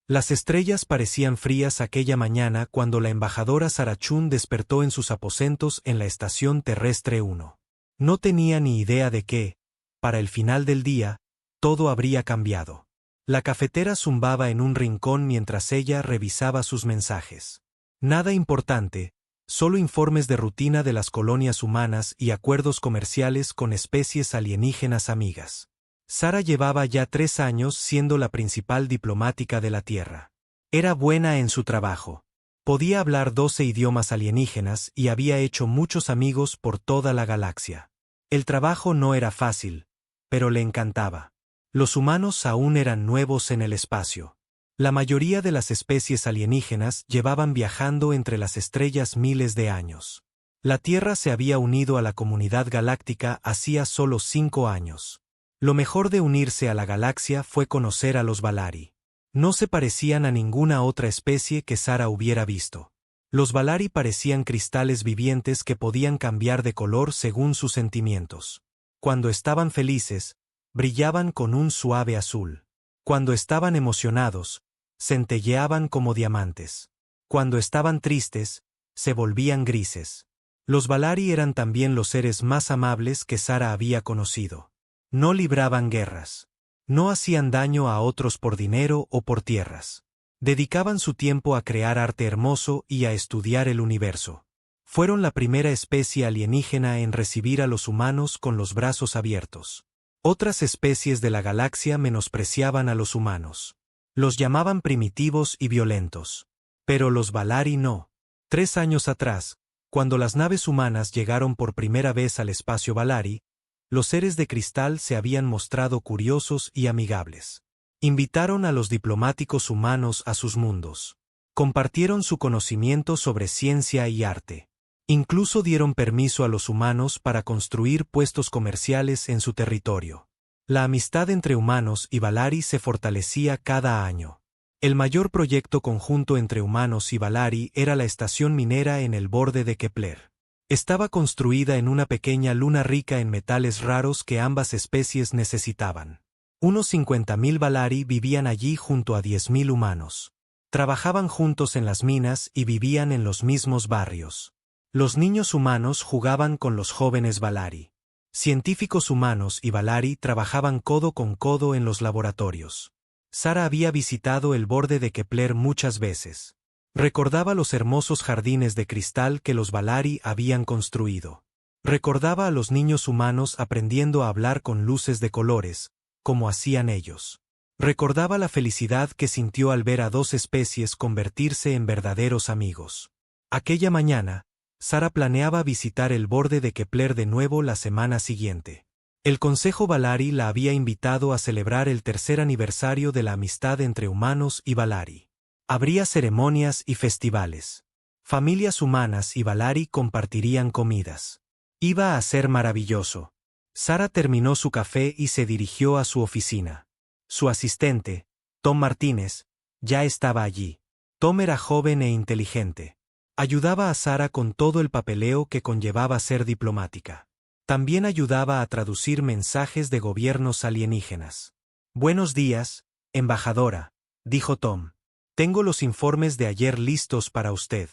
Las estrellas parecían frías aquella mañana cuando la embajadora Sarah Chun despertó en sus aposentos en la estación terrestre 1. No tenía ni idea de que, para el final del día, todo habría cambiado. La cafetera zumbaba en un rincón mientras ella revisaba sus mensajes. Nada importante, solo informes de rutina de las colonias humanas y acuerdos comerciales con especies alienígenas amigas. Sarah llevaba ya 3 años siendo la principal diplomática de la Tierra. Era buena en su trabajo. Podía hablar 12 idiomas alienígenas y había hecho muchos amigos por toda la galaxia. El trabajo no era fácil, pero le encantaba. Los humanos aún eran nuevos en el espacio. La mayoría de las especies alienígenas llevaban viajando entre las estrellas miles de años. La Tierra se había unido a la comunidad galáctica hacía solo 5 años. Lo mejor de unirse a la galaxia fue conocer a los Valari. No se parecían a ninguna otra especie que Sarah hubiera visto. Los Valari parecían cristales vivientes que podían cambiar de color según sus sentimientos. Cuando estaban felices, brillaban con un suave azul. Cuando estaban emocionados, centelleaban como diamantes. Cuando estaban tristes, se volvían grises. Los Valari eran también los seres más amables que Sarah había conocido. No libraban guerras. No hacían daño a otros por dinero o por tierras. Dedicaban su tiempo a crear arte hermoso y a estudiar el universo. Fueron la primera especie alienígena en recibir a los humanos con los brazos abiertos. Otras especies de la galaxia menospreciaban a los humanos. Los llamaban primitivos y violentos. Pero los Valari no. 3 años atrás, cuando las naves humanas llegaron por primera vez al espacio Valari, los seres de cristal se habían mostrado curiosos y amigables. Invitaron a los diplomáticos humanos a sus mundos. Compartieron su conocimiento sobre ciencia y arte. Incluso dieron permiso a los humanos para construir puestos comerciales en su territorio. La amistad entre humanos y Valari se fortalecía cada año. El mayor proyecto conjunto entre humanos y Valari era la estación minera en el borde de Kepler. Estaba construida en una pequeña luna rica en metales raros que ambas especies necesitaban. Unos 50.000 Valari vivían allí junto a 10.000 humanos. Trabajaban juntos en las minas y vivían en los mismos barrios. Los niños humanos jugaban con los jóvenes Valari. Científicos humanos y Valari trabajaban codo con codo en los laboratorios. Sarah había visitado el borde de Kepler muchas veces. Recordaba los hermosos jardines de cristal que los Valari habían construido. Recordaba a los niños humanos aprendiendo a hablar con luces de colores, como hacían ellos. Recordaba la felicidad que sintió al ver a 2 especies convertirse en verdaderos amigos. Aquella mañana, Sarah planeaba visitar el borde de Kepler de nuevo la semana siguiente. El Consejo Valari la había invitado a celebrar el 3er aniversario de la amistad entre humanos y Valari. Habría ceremonias y festivales. Familias humanas y Valari compartirían comidas. Iba a ser maravilloso. Sarah terminó su café y se dirigió a su oficina. Su asistente, Tom Martínez, ya estaba allí. Tom era joven e inteligente. Ayudaba a Sarah con todo el papeleo que conllevaba ser diplomática. También ayudaba a traducir mensajes de gobiernos alienígenas. «Buenos días, embajadora», dijo Tom. «Tengo los informes de ayer listos para usted».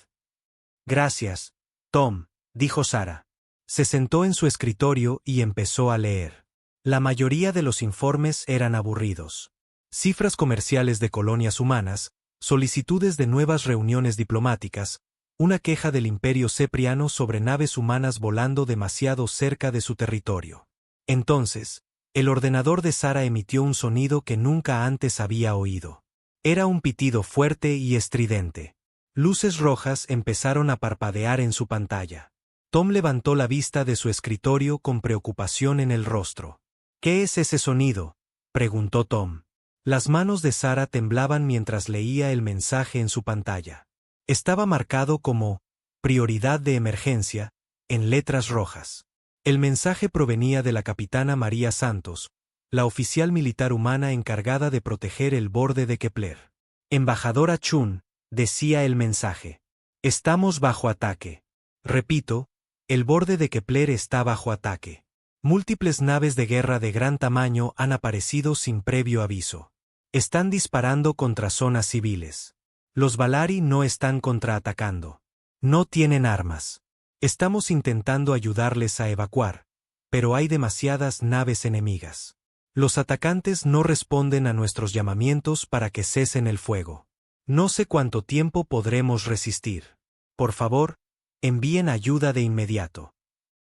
«Gracias, Tom», dijo Sarah. Se sentó en su escritorio y empezó a leer. La mayoría de los informes eran aburridos. Cifras comerciales de colonias humanas, solicitudes de nuevas reuniones diplomáticas, una queja del Imperio Cepriano sobre naves humanas volando demasiado cerca de su territorio. Entonces, el ordenador de Sarah emitió un sonido que nunca antes había oído. Era un pitido fuerte y estridente. Luces rojas empezaron a parpadear en su pantalla. Tom levantó la vista de su escritorio con preocupación en el rostro. «¿Qué es ese sonido?», preguntó Tom. Las manos de Sarah temblaban mientras leía el mensaje en su pantalla. Estaba marcado como «Prioridad de emergencia», en letras rojas. El mensaje provenía de la capitana María Santos, la oficial militar humana encargada de proteger el borde de Kepler. «Embajadora Chun», decía el mensaje. «Estamos bajo ataque. Repito, el borde de Kepler está bajo ataque. Múltiples naves de guerra de gran tamaño han aparecido sin previo aviso. Están disparando contra zonas civiles. Los Valari no están contraatacando. No tienen armas. Estamos intentando ayudarles a evacuar, pero hay demasiadas naves enemigas. Los atacantes no responden a nuestros llamamientos para que cesen el fuego. No sé cuánto tiempo podremos resistir. Por favor, envíen ayuda de inmediato.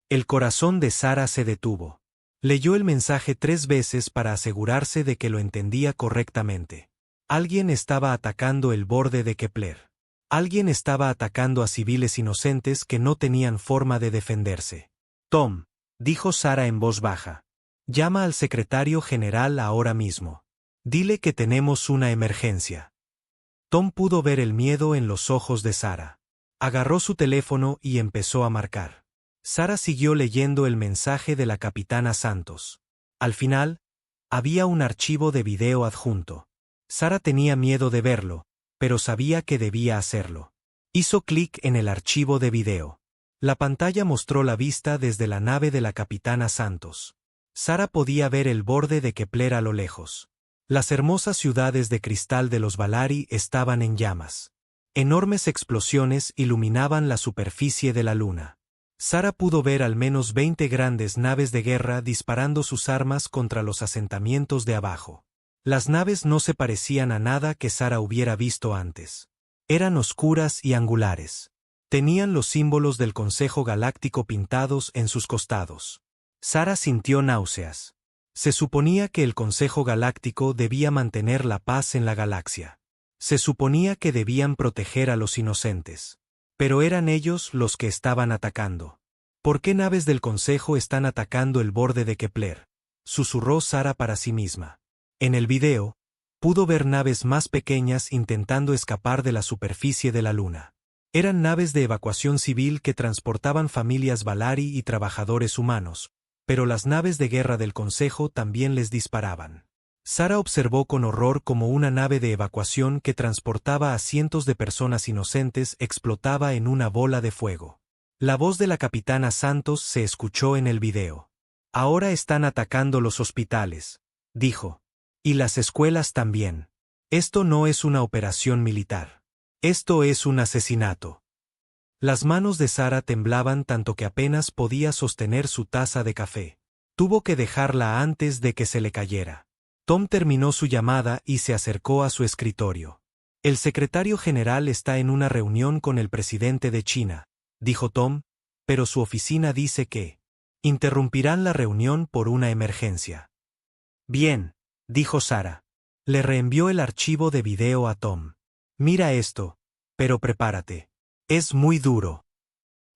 El corazón de Sara se detuvo. Leyó el mensaje 3 veces para asegurarse de que lo entendía correctamente. Alguien estaba atacando el borde de Kepler. Alguien estaba atacando a civiles inocentes que no tenían forma de defenderse. Tom, dijo Sara en voz baja. Llama al secretario general ahora mismo. Dile que tenemos una emergencia. Tom pudo ver el miedo en los ojos de Sara. Agarró su teléfono y empezó a marcar. Sara siguió leyendo el mensaje de la capitana Santos. Al final, había un archivo de video adjunto. Sara tenía miedo de verlo, pero sabía que debía hacerlo. Hizo clic en el archivo de video. La pantalla mostró la vista desde la nave de la capitana Santos. Sara podía ver el borde de Kepler a lo lejos. Las hermosas ciudades de cristal de los Valari estaban en llamas. Enormes explosiones iluminaban la superficie de la luna. Sara pudo ver al menos 20 grandes naves de guerra disparando sus armas contra los asentamientos de abajo. Las naves no se parecían a nada que Sara hubiera visto antes. Eran oscuras y angulares. Tenían los símbolos del Consejo Galáctico pintados en sus costados. Sara sintió náuseas. Se suponía que el Consejo Galáctico debía mantener la paz en la galaxia. Se suponía que debían proteger a los inocentes. Pero eran ellos los que estaban atacando. ¿Por qué naves del Consejo están atacando el borde de Kepler?, susurró Sara para sí misma. En el video, pudo ver naves más pequeñas intentando escapar de la superficie de la luna. Eran naves de evacuación civil que transportaban familias Valari y trabajadores humanos, pero las naves de guerra del Consejo también les disparaban. Sara observó con horror cómo una nave de evacuación que transportaba a cientos de personas inocentes explotaba en una bola de fuego. La voz de la capitana Santos se escuchó en el video. Ahora están atacando los hospitales, dijo. Y las escuelas también. Esto no es una operación militar. Esto es un asesinato. Las manos de Sara temblaban tanto que apenas podía sostener su taza de café. Tuvo que dejarla antes de que se le cayera. Tom terminó su llamada y se acercó a su escritorio. El secretario general está en una reunión con el presidente de China, dijo Tom, pero su oficina dice que interrumpirán la reunión por una emergencia. Bien, dijo Sara. Le reenvió el archivo de video a Tom. Mira esto, pero prepárate. Es muy duro.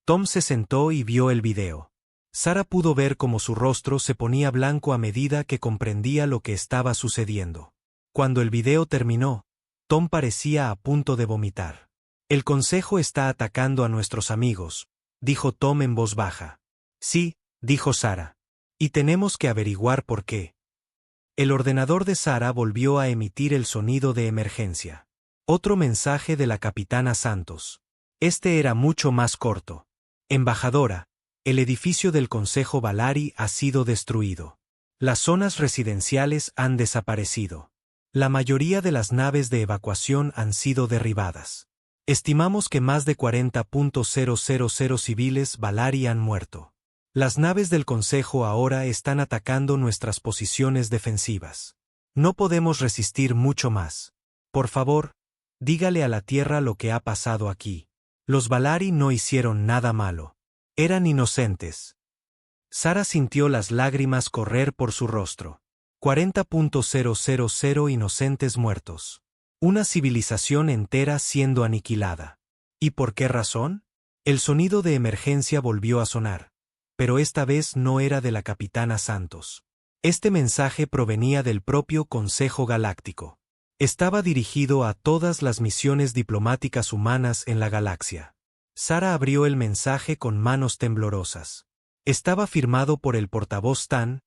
Tom se sentó y vio el video. Sara pudo ver cómo su rostro se ponía blanco a medida que comprendía lo que estaba sucediendo. Cuando el video terminó, Tom parecía a punto de vomitar. El Consejo está atacando a nuestros amigos, dijo Tom en voz baja. Sí, dijo Sara. Y tenemos que averiguar por qué. El ordenador de Sara volvió a emitir el sonido de emergencia. Otro mensaje de la capitana Santos. Este era mucho más corto. Embajadora, el edificio del Consejo Valari ha sido destruido. Las zonas residenciales han desaparecido. La mayoría de las naves de evacuación han sido derribadas. Estimamos que más de 40.000 civiles Valari han muerto. Las naves del Consejo ahora están atacando nuestras posiciones defensivas. No podemos resistir mucho más. Por favor, dígale a la Tierra lo que ha pasado aquí. Los Valari no hicieron nada malo. Eran inocentes. Sara sintió las lágrimas correr por su rostro. 40.000 inocentes muertos. Una civilización entera siendo aniquilada. ¿Y por qué razón? El sonido de emergencia volvió a sonar. Pero esta vez no era de la capitana Santos. Este mensaje provenía del propio Consejo Galáctico. Estaba dirigido a todas las misiones diplomáticas humanas en la galaxia. Sara abrió el mensaje con manos temblorosas. Estaba firmado por el portavoz Stan,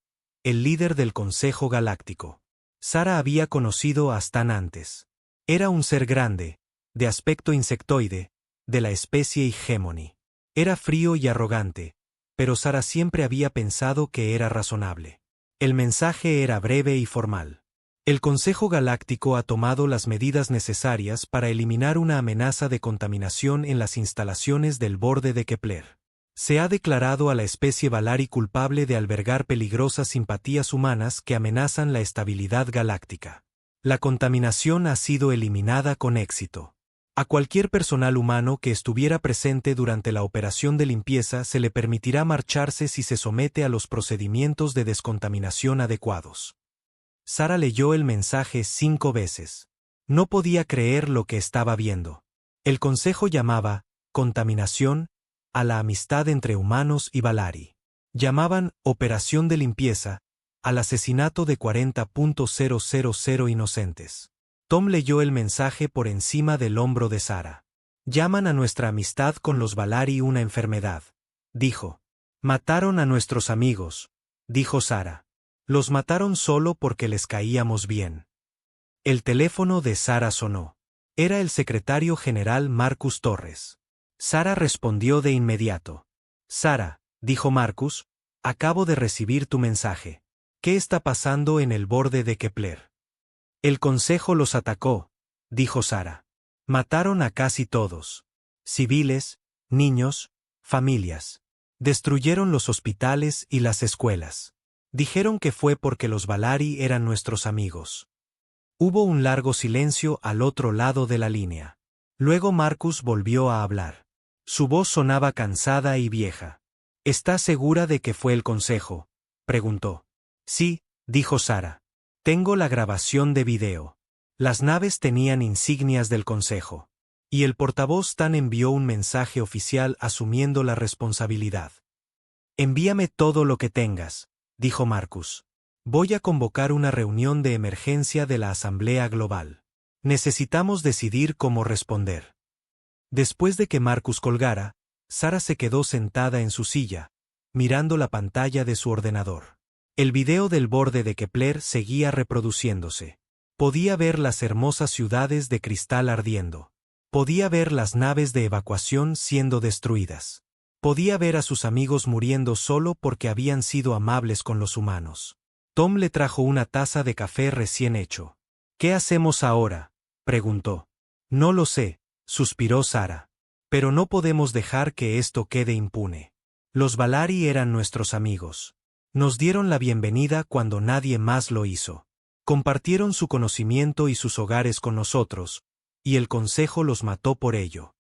el líder del Consejo Galáctico. Sara había conocido a Stan antes. Era un ser grande, de aspecto insectoide, de la especie Hegemony. Era frío y arrogante, pero Sara siempre había pensado que era razonable. El mensaje era breve y formal. El Consejo Galáctico ha tomado las medidas necesarias para eliminar una amenaza de contaminación en las instalaciones del borde de Kepler. Se ha declarado a la especie Valari culpable de albergar peligrosas simpatías humanas que amenazan la estabilidad galáctica. La contaminación ha sido eliminada con éxito. A cualquier personal humano que estuviera presente durante la operación de limpieza se le permitirá marcharse si se somete a los procedimientos de descontaminación adecuados. Sara leyó el mensaje 5 veces. No podía creer lo que estaba viendo. El consejo llamaba contaminación a la amistad entre humanos y Valari. Llamaban operación de limpieza al asesinato de 40.000 inocentes. Tom leyó el mensaje por encima del hombro de Sara. Llaman a nuestra amistad con los Valari una enfermedad, dijo. Mataron a nuestros amigos, dijo Sara. Los mataron solo porque les caíamos bien. El teléfono de Sara sonó. Era el secretario general Marcus Torres. Sara respondió de inmediato. Sara, dijo Marcus, acabo de recibir tu mensaje. ¿Qué está pasando en el borde de Kepler? El consejo los atacó, dijo Sara. Mataron a casi todos. Civiles, niños, familias. Destruyeron los hospitales y las escuelas. Dijeron que fue porque los Valari eran nuestros amigos. Hubo un largo silencio al otro lado de la línea. Luego Marcus volvió a hablar. Su voz sonaba cansada y vieja. ¿Estás segura de que fue el consejo?, preguntó. Sí, dijo Sara. Tengo la grabación de video. Las naves tenían insignias del consejo. Y el portavoz Tan envió un mensaje oficial asumiendo la responsabilidad. Envíame todo lo que tengas, dijo Marcus. Voy a convocar una reunión de emergencia de la Asamblea Global. Necesitamos decidir cómo responder. Después de que Marcus colgara, Sara se quedó sentada en su silla, mirando la pantalla de su ordenador. El video del borde de Kepler seguía reproduciéndose. Podía ver las hermosas ciudades de cristal ardiendo. Podía ver las naves de evacuación siendo destruidas. Podía ver a sus amigos muriendo solo porque habían sido amables con los humanos. Tom le trajo una taza de café recién hecho. ¿Qué hacemos ahora?, preguntó. No lo sé, suspiró Sara. Pero no podemos dejar que esto quede impune. Los Valari eran nuestros amigos. Nos dieron la bienvenida cuando nadie más lo hizo. Compartieron su conocimiento y sus hogares con nosotros, y el consejo los mató por ello.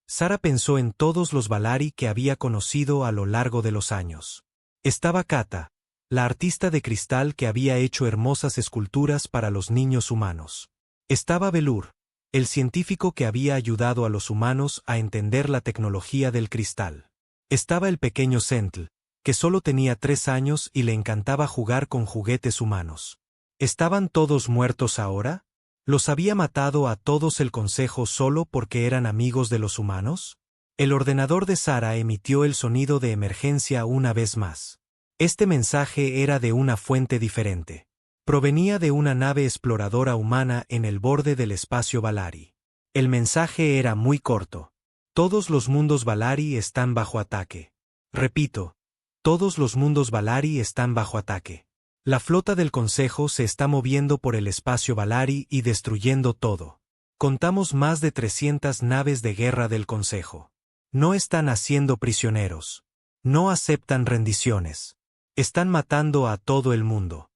Sara pensó en todos los Valari que había conocido a lo largo de los años. Estaba Kata, la artista de cristal que había hecho hermosas esculturas para los niños humanos. Estaba Belur, el científico que había ayudado a los humanos a entender la tecnología del cristal. Estaba el pequeño Sentl, que solo tenía 3 años y le encantaba jugar con juguetes humanos. ¿Estaban todos muertos ahora? ¿Los había matado a todos el consejo solo porque eran amigos de los humanos? El ordenador de Sara emitió el sonido de emergencia una vez más. Este mensaje era de una fuente diferente. Provenía de una nave exploradora humana en el borde del espacio Valari. El mensaje era muy corto. Todos los mundos Valari están bajo ataque. Repito, todos los mundos Valari están bajo ataque. La flota del Consejo se está moviendo por el espacio Valari y destruyendo todo. Contamos más de 300 naves de guerra del Consejo. No están haciendo prisioneros. No aceptan rendiciones. Están matando a todo el mundo.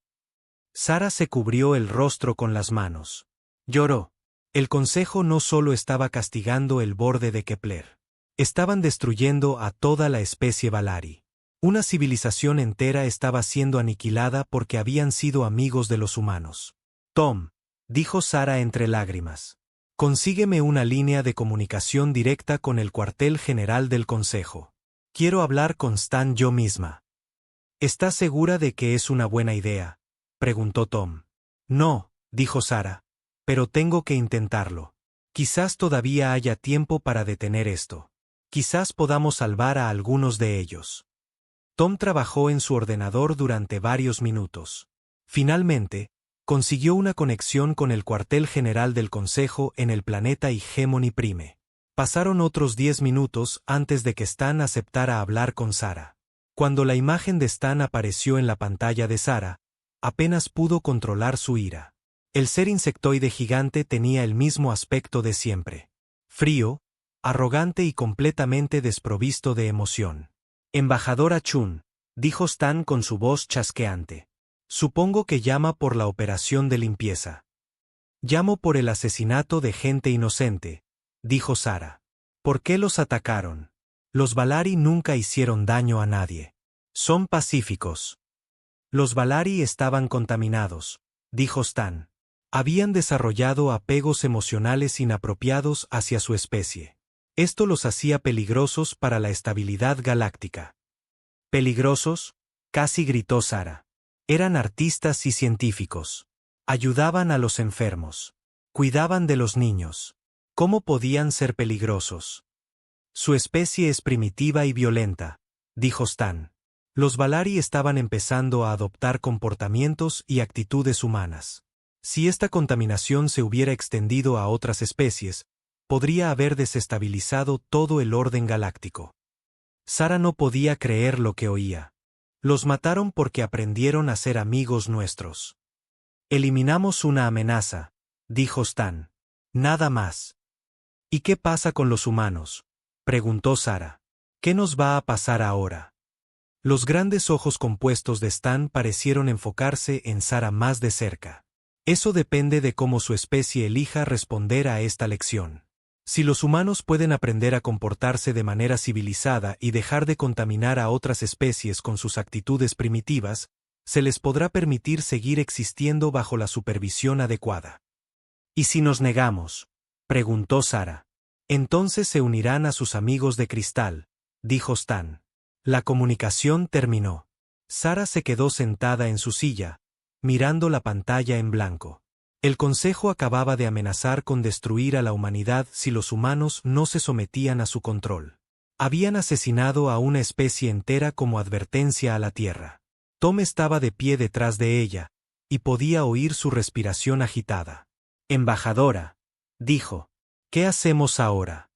Sara se cubrió el rostro con las manos. Lloró. El Consejo no solo estaba castigando el borde de Kepler. Estaban destruyendo a toda la especie Valari. Una civilización entera estaba siendo aniquilada porque habían sido amigos de los humanos. Tom, dijo Sara entre lágrimas. Consígueme una línea de comunicación directa con el cuartel general del Consejo. Quiero hablar con Stan yo misma. ¿Estás segura de que es una buena idea?, preguntó Tom. No, dijo Sara, pero tengo que intentarlo. Quizás todavía haya tiempo para detener esto. Quizás podamos salvar a algunos de ellos. Tom trabajó en su ordenador durante varios minutos. Finalmente, consiguió una conexión con el cuartel general del Consejo en el planeta Hegemony Prime. Pasaron otros 10 minutos antes de que Stan aceptara hablar con Sara. Cuando la imagen de Stan apareció en la pantalla de Sara, apenas pudo controlar su ira. El ser insectoide gigante tenía el mismo aspecto de siempre. Frío, arrogante y completamente desprovisto de emoción. Embajadora Chun, dijo Stan con su voz chasqueante. Supongo que llama por la operación de limpieza. Llamo por el asesinato de gente inocente, dijo Sara. ¿Por qué los atacaron? Los Valari nunca hicieron daño a nadie. Son pacíficos. Los Valari estaban contaminados, dijo Stan. Habían desarrollado apegos emocionales inapropiados hacia su especie. Esto los hacía peligrosos para la estabilidad galáctica. ¿Peligrosos? Casi gritó Sara. Eran artistas y científicos. Ayudaban a los enfermos. Cuidaban de los niños. ¿Cómo podían ser peligrosos? Su especie es primitiva y violenta, dijo Stan. Los Valari estaban empezando a adoptar comportamientos y actitudes humanas. Si esta contaminación se hubiera extendido a otras especies, podría haber desestabilizado todo el orden galáctico. Sara no podía creer lo que oía. Los mataron porque aprendieron a ser amigos nuestros. Eliminamos una amenaza, dijo Stan. Nada más. ¿Y qué pasa con los humanos?, preguntó Sara. ¿Qué nos va a pasar ahora? Los grandes ojos compuestos de Stan parecieron enfocarse en Sara más de cerca. Eso depende de cómo su especie elija responder a esta lección. Si los humanos pueden aprender a comportarse de manera civilizada y dejar de contaminar a otras especies con sus actitudes primitivas, se les podrá permitir seguir existiendo bajo la supervisión adecuada. ¿Y si nos negamos?, preguntó Sara. Entonces se unirán a sus amigos de cristal, dijo Stan. La comunicación terminó. Sara se quedó sentada en su silla, mirando la pantalla en blanco. El Consejo acababa de amenazar con destruir a la humanidad si los humanos no se sometían a su control. Habían asesinado a una especie entera como advertencia a la Tierra. Tom estaba de pie detrás de ella, y podía oír su respiración agitada. Embajadora, dijo, ¿qué hacemos ahora?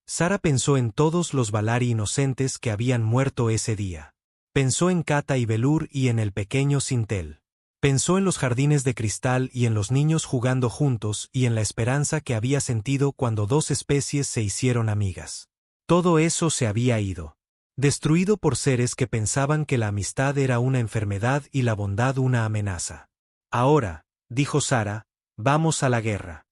Sara pensó en todos los Valari inocentes que habían muerto ese día. Pensó en Kata y Belur y en el pequeño Sintel. Pensó en los jardines de cristal y en los niños jugando juntos y en la esperanza que había sentido cuando dos especies se hicieron amigas. Todo eso se había ido. Destruido por seres que pensaban que la amistad era una enfermedad y la bondad una amenaza. Ahora, dijo Sara, vamos a la guerra.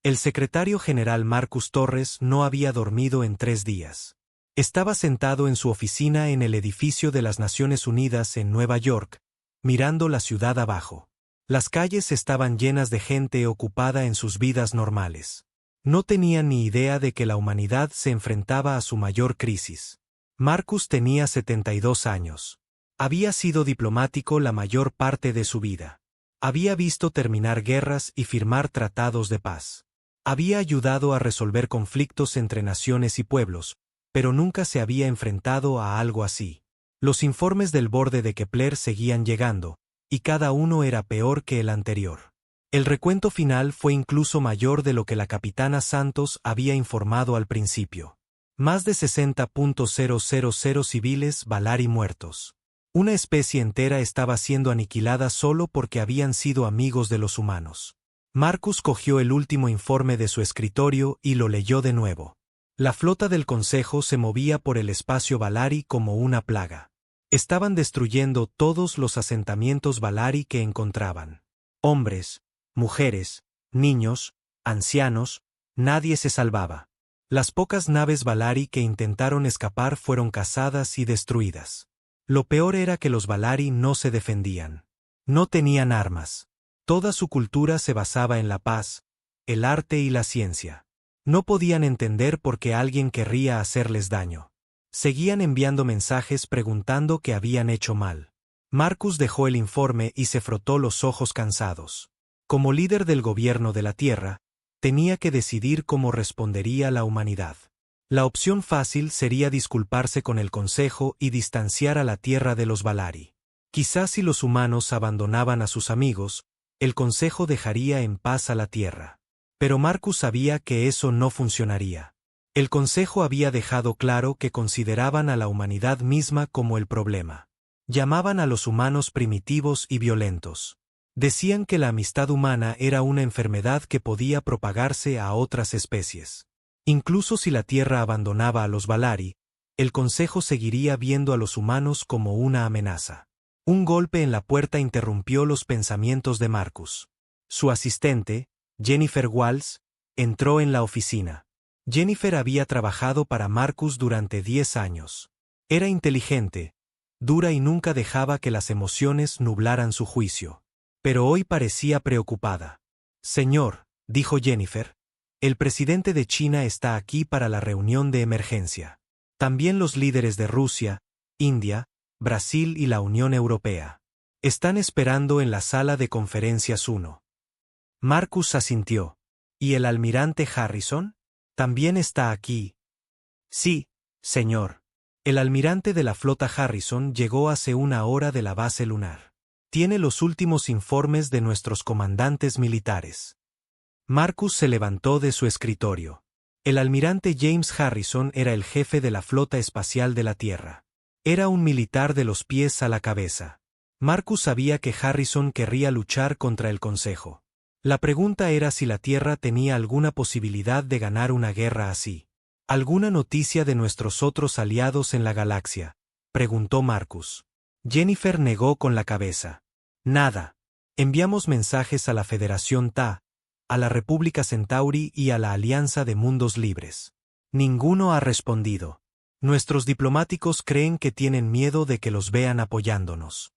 El secretario general Marcus Torres no había dormido en 3 días. Estaba sentado en su oficina en el edificio de las Naciones Unidas en Nueva York, mirando la ciudad abajo. Las calles estaban llenas de gente ocupada en sus vidas normales. No tenían ni idea de que la humanidad se enfrentaba a su mayor crisis. Marcus tenía 72 años. Había sido diplomático la mayor parte de su vida. Había visto terminar guerras y firmar tratados de paz. Había ayudado a resolver conflictos entre naciones y pueblos, pero nunca se había enfrentado a algo así. Los informes del borde de Kepler seguían llegando, y cada uno era peor que el anterior. El recuento final fue incluso mayor de lo que la capitana Santos había informado al principio. Más de 60.000 civiles Valari muertos. Una especie entera estaba siendo aniquilada solo porque habían sido amigos de los humanos. Marcus cogió el último informe de su escritorio y lo leyó de nuevo. La flota del Consejo se movía por el espacio Valari como una plaga. Estaban destruyendo todos los asentamientos Valari que encontraban. Hombres, mujeres, niños, ancianos, nadie se salvaba. Las pocas naves Valari que intentaron escapar fueron cazadas y destruidas. Lo peor era que los Valari no se defendían. No tenían armas. Toda su cultura se basaba en la paz, el arte y la ciencia. No podían entender por qué alguien querría hacerles daño. Seguían enviando mensajes preguntando qué habían hecho mal. Marcus dejó el informe y se frotó los ojos cansados. Como líder del gobierno de la Tierra, tenía que decidir cómo respondería la humanidad. La opción fácil sería disculparse con el Consejo y distanciar a la Tierra de los Valari. Quizás si los humanos abandonaban a sus amigos, el Consejo dejaría en paz a la Tierra. Pero Marcus sabía que eso no funcionaría. El Consejo había dejado claro que consideraban a la humanidad misma como el problema. Llamaban a los humanos primitivos y violentos. Decían que la amistad humana era una enfermedad que podía propagarse a otras especies. Incluso si la Tierra abandonaba a los Valari, el Consejo seguiría viendo a los humanos como una amenaza. Un golpe en la puerta interrumpió los pensamientos de Marcus. Su asistente, Jennifer Walls, entró en la oficina. Jennifer había trabajado para Marcus durante 10 años. Era inteligente, dura y nunca dejaba que las emociones nublaran su juicio. Pero hoy parecía preocupada. Señor, dijo Jennifer, el presidente de China está aquí para la reunión de emergencia. También los líderes de Rusia, India, Brasil y la Unión Europea. Están esperando en la sala de conferencias 1. Marcus asintió. ¿Y el almirante Harrison? ¿También está aquí? Sí, señor. El almirante de la flota Harrison llegó hace una hora de la base lunar. Tiene los últimos informes de nuestros comandantes militares. Marcus se levantó de su escritorio. El almirante James Harrison era el jefe de la flota espacial de la Tierra. Era un militar de los pies a la cabeza. Marcus sabía que Harrison querría luchar contra el Consejo. La pregunta era si la Tierra tenía alguna posibilidad de ganar una guerra así. ¿Alguna noticia de nuestros otros aliados en la galaxia?, preguntó Marcus. Jennifer negó con la cabeza. Nada. Enviamos mensajes a la Federación Ta, a la República Centauri y a la Alianza de Mundos Libres. Ninguno ha respondido. Nuestros diplomáticos creen que tienen miedo de que los vean apoyándonos.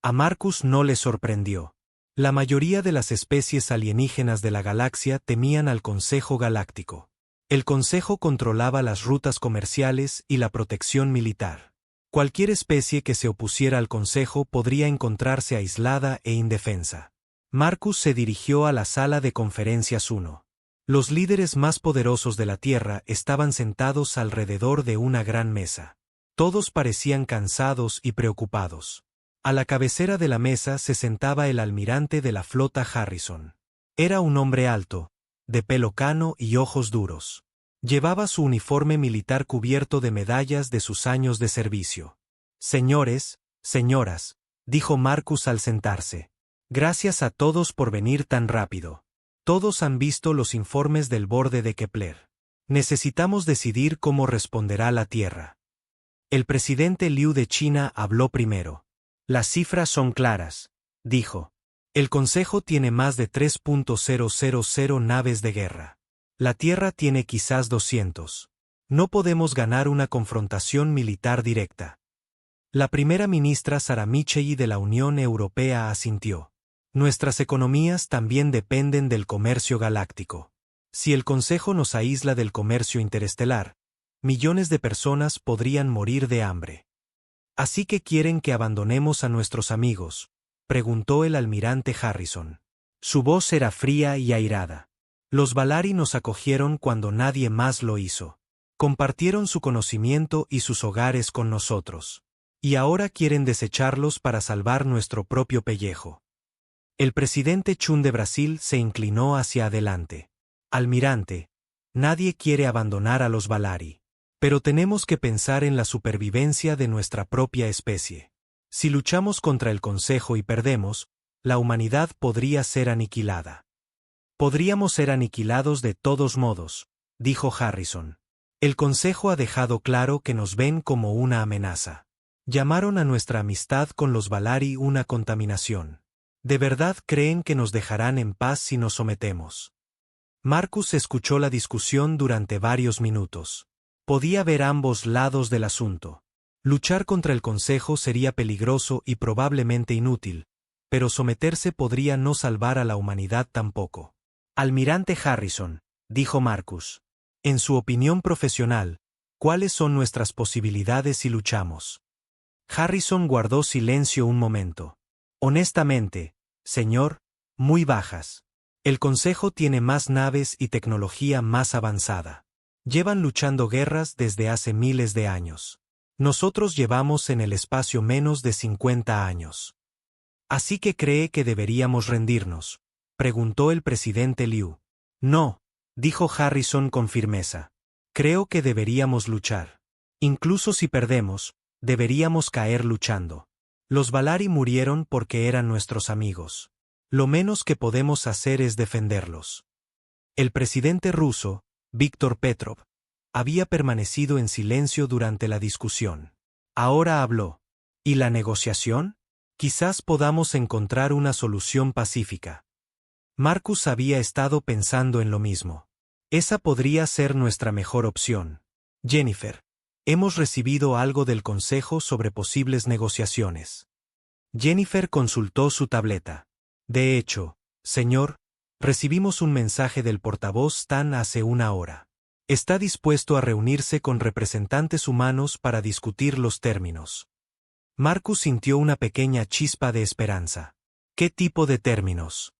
A Marcus no le sorprendió. La mayoría de las especies alienígenas de la galaxia temían al Consejo Galáctico. El Consejo controlaba las rutas comerciales y la protección militar. Cualquier especie que se opusiera al Consejo podría encontrarse aislada e indefensa. Marcus se dirigió a la sala de conferencias 1. Los líderes más poderosos de la Tierra estaban sentados alrededor de una gran mesa. Todos parecían cansados y preocupados. A la cabecera de la mesa se sentaba el almirante de la flota Harrison. Era un hombre alto, de pelo cano y ojos duros. Llevaba su uniforme militar cubierto de medallas de sus años de servicio. Señores, señoras, dijo Marcus al sentarse. Gracias a todos por venir tan rápido. Todos han visto los informes del borde de Kepler. Necesitamos decidir cómo responderá la Tierra. El presidente Liu de China habló primero. Las cifras son claras, dijo. El Consejo tiene más de 3.000 naves de guerra. La Tierra tiene quizás 200. No podemos ganar una confrontación militar directa. La primera ministra Sara Micheli de la Unión Europea asintió. Nuestras economías también dependen del comercio galáctico. Si el Consejo nos aísla del comercio interestelar, millones de personas podrían morir de hambre. ¿Así que quieren que abandonemos a nuestros amigos?, preguntó el almirante Harrison. Su voz era fría y airada. Los Valari nos acogieron cuando nadie más lo hizo. Compartieron su conocimiento y sus hogares con nosotros. Y ahora quieren desecharlos para salvar nuestro propio pellejo. El presidente Chun de Brasil se inclinó hacia adelante. Almirante, nadie quiere abandonar a los Valari. Pero tenemos que pensar en la supervivencia de nuestra propia especie. Si luchamos contra el Consejo y perdemos, la humanidad podría ser aniquilada. Podríamos ser aniquilados de todos modos, dijo Harrison. El Consejo ha dejado claro que nos ven como una amenaza. Llamaron a nuestra amistad con los Valari una contaminación. ¿De verdad creen que nos dejarán en paz si nos sometemos? Marcus escuchó la discusión durante varios minutos. Podía ver ambos lados del asunto. Luchar contra el Consejo sería peligroso y probablemente inútil, pero someterse podría no salvar a la humanidad tampoco. Almirante Harrison, dijo Marcus. En su opinión profesional, ¿cuáles son nuestras posibilidades si luchamos? Harrison guardó silencio un momento. Honestamente, señor, muy bajas. El Consejo tiene más naves y tecnología más avanzada. Llevan luchando guerras desde hace miles de años. Nosotros llevamos en el espacio menos de 50 años. ¿Así que cree que deberíamos rendirnos?, preguntó el presidente Liu. No, dijo Harrison con firmeza. Creo que deberíamos luchar. Incluso si perdemos, deberíamos caer luchando. Los Valari murieron porque eran nuestros amigos. Lo menos que podemos hacer es defenderlos. El presidente ruso, Víktor Petrov, había permanecido en silencio durante la discusión. Ahora habló. ¿Y la negociación? Quizás podamos encontrar una solución pacífica. Marcus había estado pensando en lo mismo. Esa podría ser nuestra mejor opción. Jennifer, hemos recibido algo del Consejo sobre posibles negociaciones. Jennifer consultó su tableta. De hecho, señor, recibimos un mensaje del portavoz Stan hace una hora. Está dispuesto a reunirse con representantes humanos para discutir los términos. Marcus sintió una pequeña chispa de esperanza. ¿Qué tipo de términos?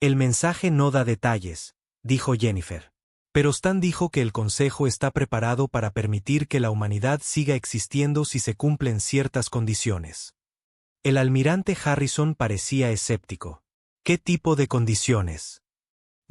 El mensaje no da detalles, dijo Jennifer. Pero Stan dijo que el Consejo está preparado para permitir que la humanidad siga existiendo si se cumplen ciertas condiciones. El almirante Harrison parecía escéptico. ¿Qué tipo de condiciones?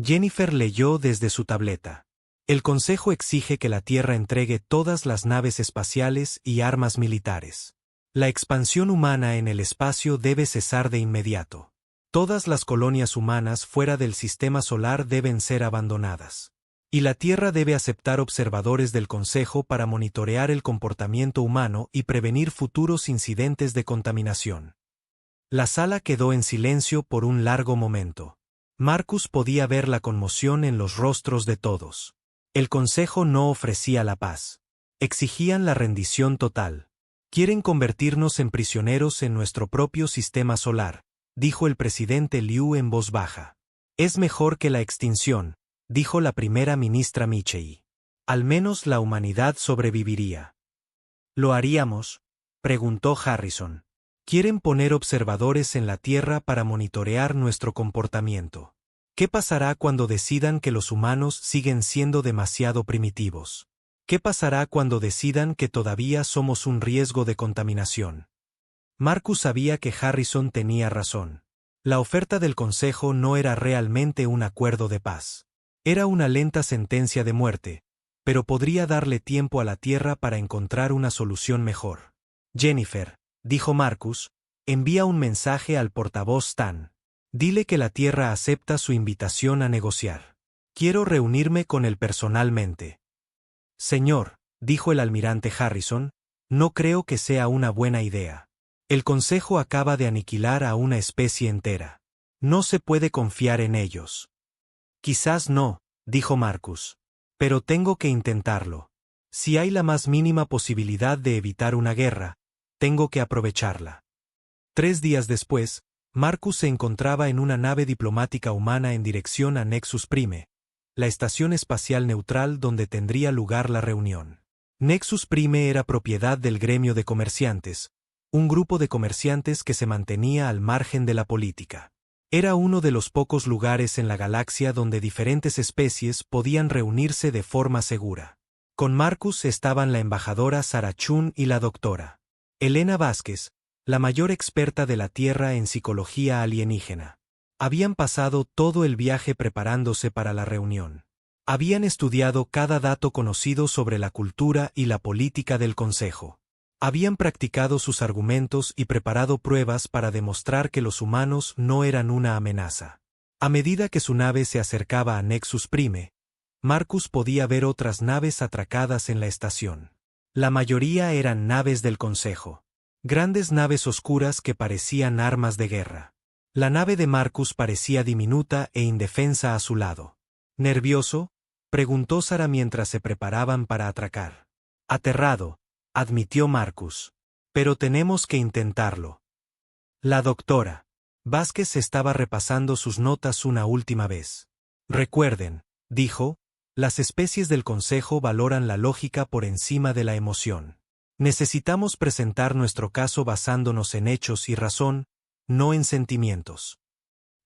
Jennifer leyó desde su tableta. El Consejo exige que la Tierra entregue todas las naves espaciales y armas militares. La expansión humana en el espacio debe cesar de inmediato. Todas las colonias humanas fuera del sistema solar deben ser abandonadas. Y la Tierra debe aceptar observadores del Consejo para monitorear el comportamiento humano y prevenir futuros incidentes de contaminación. La sala quedó en silencio por un largo momento. Marcus podía ver la conmoción en los rostros de todos. El Consejo no ofrecía la paz. Exigían la rendición total. Quieren convertirnos en prisioneros en nuestro propio sistema solar, dijo el presidente Liu en voz baja. Es mejor que la extinción, dijo la primera ministra Michei. Al menos la humanidad sobreviviría. ¿Lo haríamos?, preguntó Harrison. Quieren poner observadores en la Tierra para monitorear nuestro comportamiento. ¿Qué pasará cuando decidan que los humanos siguen siendo demasiado primitivos? ¿Qué pasará cuando decidan que todavía somos un riesgo de contaminación? Marcus sabía que Harrison tenía razón. La oferta del Consejo no era realmente un acuerdo de paz. Era una lenta sentencia de muerte, pero podría darle tiempo a la Tierra para encontrar una solución mejor. Jennifer, dijo Marcus, envía un mensaje al portavoz Stan. Dile que la Tierra acepta su invitación a negociar. Quiero reunirme con él personalmente. Señor, dijo el almirante Harrison, no creo que sea una buena idea. El Consejo acaba de aniquilar a una especie entera. No se puede confiar en ellos. Quizás no, dijo Marcus. Pero tengo que intentarlo. Si hay la más mínima posibilidad de evitar una guerra, tengo que aprovecharla. 3 días después, Marcus se encontraba en una nave diplomática humana en dirección a Nexus Prime, la estación espacial neutral donde tendría lugar la reunión. Nexus Prime era propiedad del gremio de comerciantes, un grupo de comerciantes que se mantenía al margen de la política. Era uno de los pocos lugares en la galaxia donde diferentes especies podían reunirse de forma segura. Con Marcus estaban la embajadora Sarah Chun y la doctora Elena Vázquez, la mayor experta de la Tierra en psicología alienígena. Habían pasado todo el viaje preparándose para la reunión. Habían estudiado cada dato conocido sobre la cultura y la política del Consejo. Habían practicado sus argumentos y preparado pruebas para demostrar que los humanos no eran una amenaza. A medida que su nave se acercaba a Nexus Prime, Marcus podía ver otras naves atracadas en la estación. La mayoría eran naves del Consejo. Grandes naves oscuras que parecían armas de guerra. La nave de Marcus parecía diminuta e indefensa a su lado. ¿Nervioso?, preguntó Sarah mientras se preparaban para atracar. Aterrado, admitió Marcus. Pero tenemos que intentarlo. La doctora Vázquez estaba repasando sus notas una última vez. Recuerden, dijo, las especies del Consejo valoran la lógica por encima de la emoción. Necesitamos presentar nuestro caso basándonos en hechos y razón, no en sentimientos.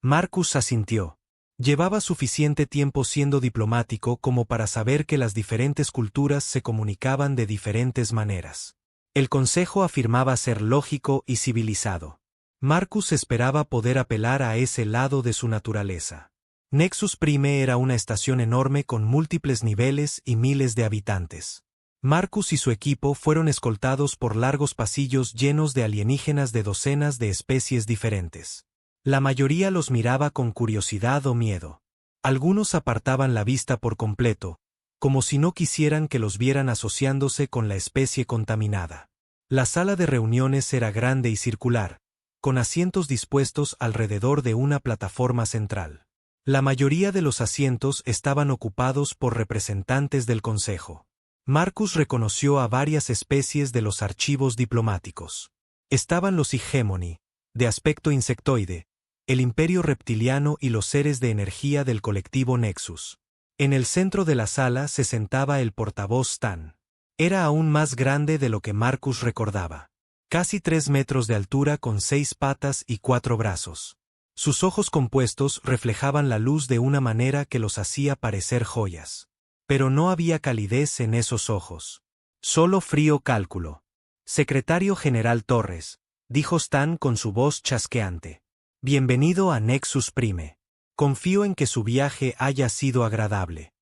Marcus asintió. Llevaba suficiente tiempo siendo diplomático como para saber que las diferentes culturas se comunicaban de diferentes maneras. El Consejo afirmaba ser lógico y civilizado. Marcus esperaba poder apelar a ese lado de su naturaleza. Nexus Prime era una estación enorme con múltiples niveles y miles de habitantes. Marcus y su equipo fueron escoltados por largos pasillos llenos de alienígenas de docenas de especies diferentes. La mayoría los miraba con curiosidad o miedo. Algunos apartaban la vista por completo, como si no quisieran que los vieran asociándose con la especie contaminada. La sala de reuniones era grande y circular, con asientos dispuestos alrededor de una plataforma central. La mayoría de los asientos estaban ocupados por representantes del Consejo. Marcus reconoció a varias especies de los archivos diplomáticos. Estaban los Hegemony, de aspecto insectoide, el Imperio Reptiliano y los seres de energía del colectivo Nexus. En el centro de la sala se sentaba el portavoz Stan. Era aún más grande de lo que Marcus recordaba. Casi 3 metros de altura con 6 patas y 4 brazos. Sus ojos compuestos reflejaban la luz de una manera que los hacía parecer joyas. Pero no había calidez en esos ojos. Solo frío cálculo. Secretario General Torres, dijo Stan con su voz chasqueante. Bienvenido a Nexus Prime. Confío en que su viaje haya sido agradable.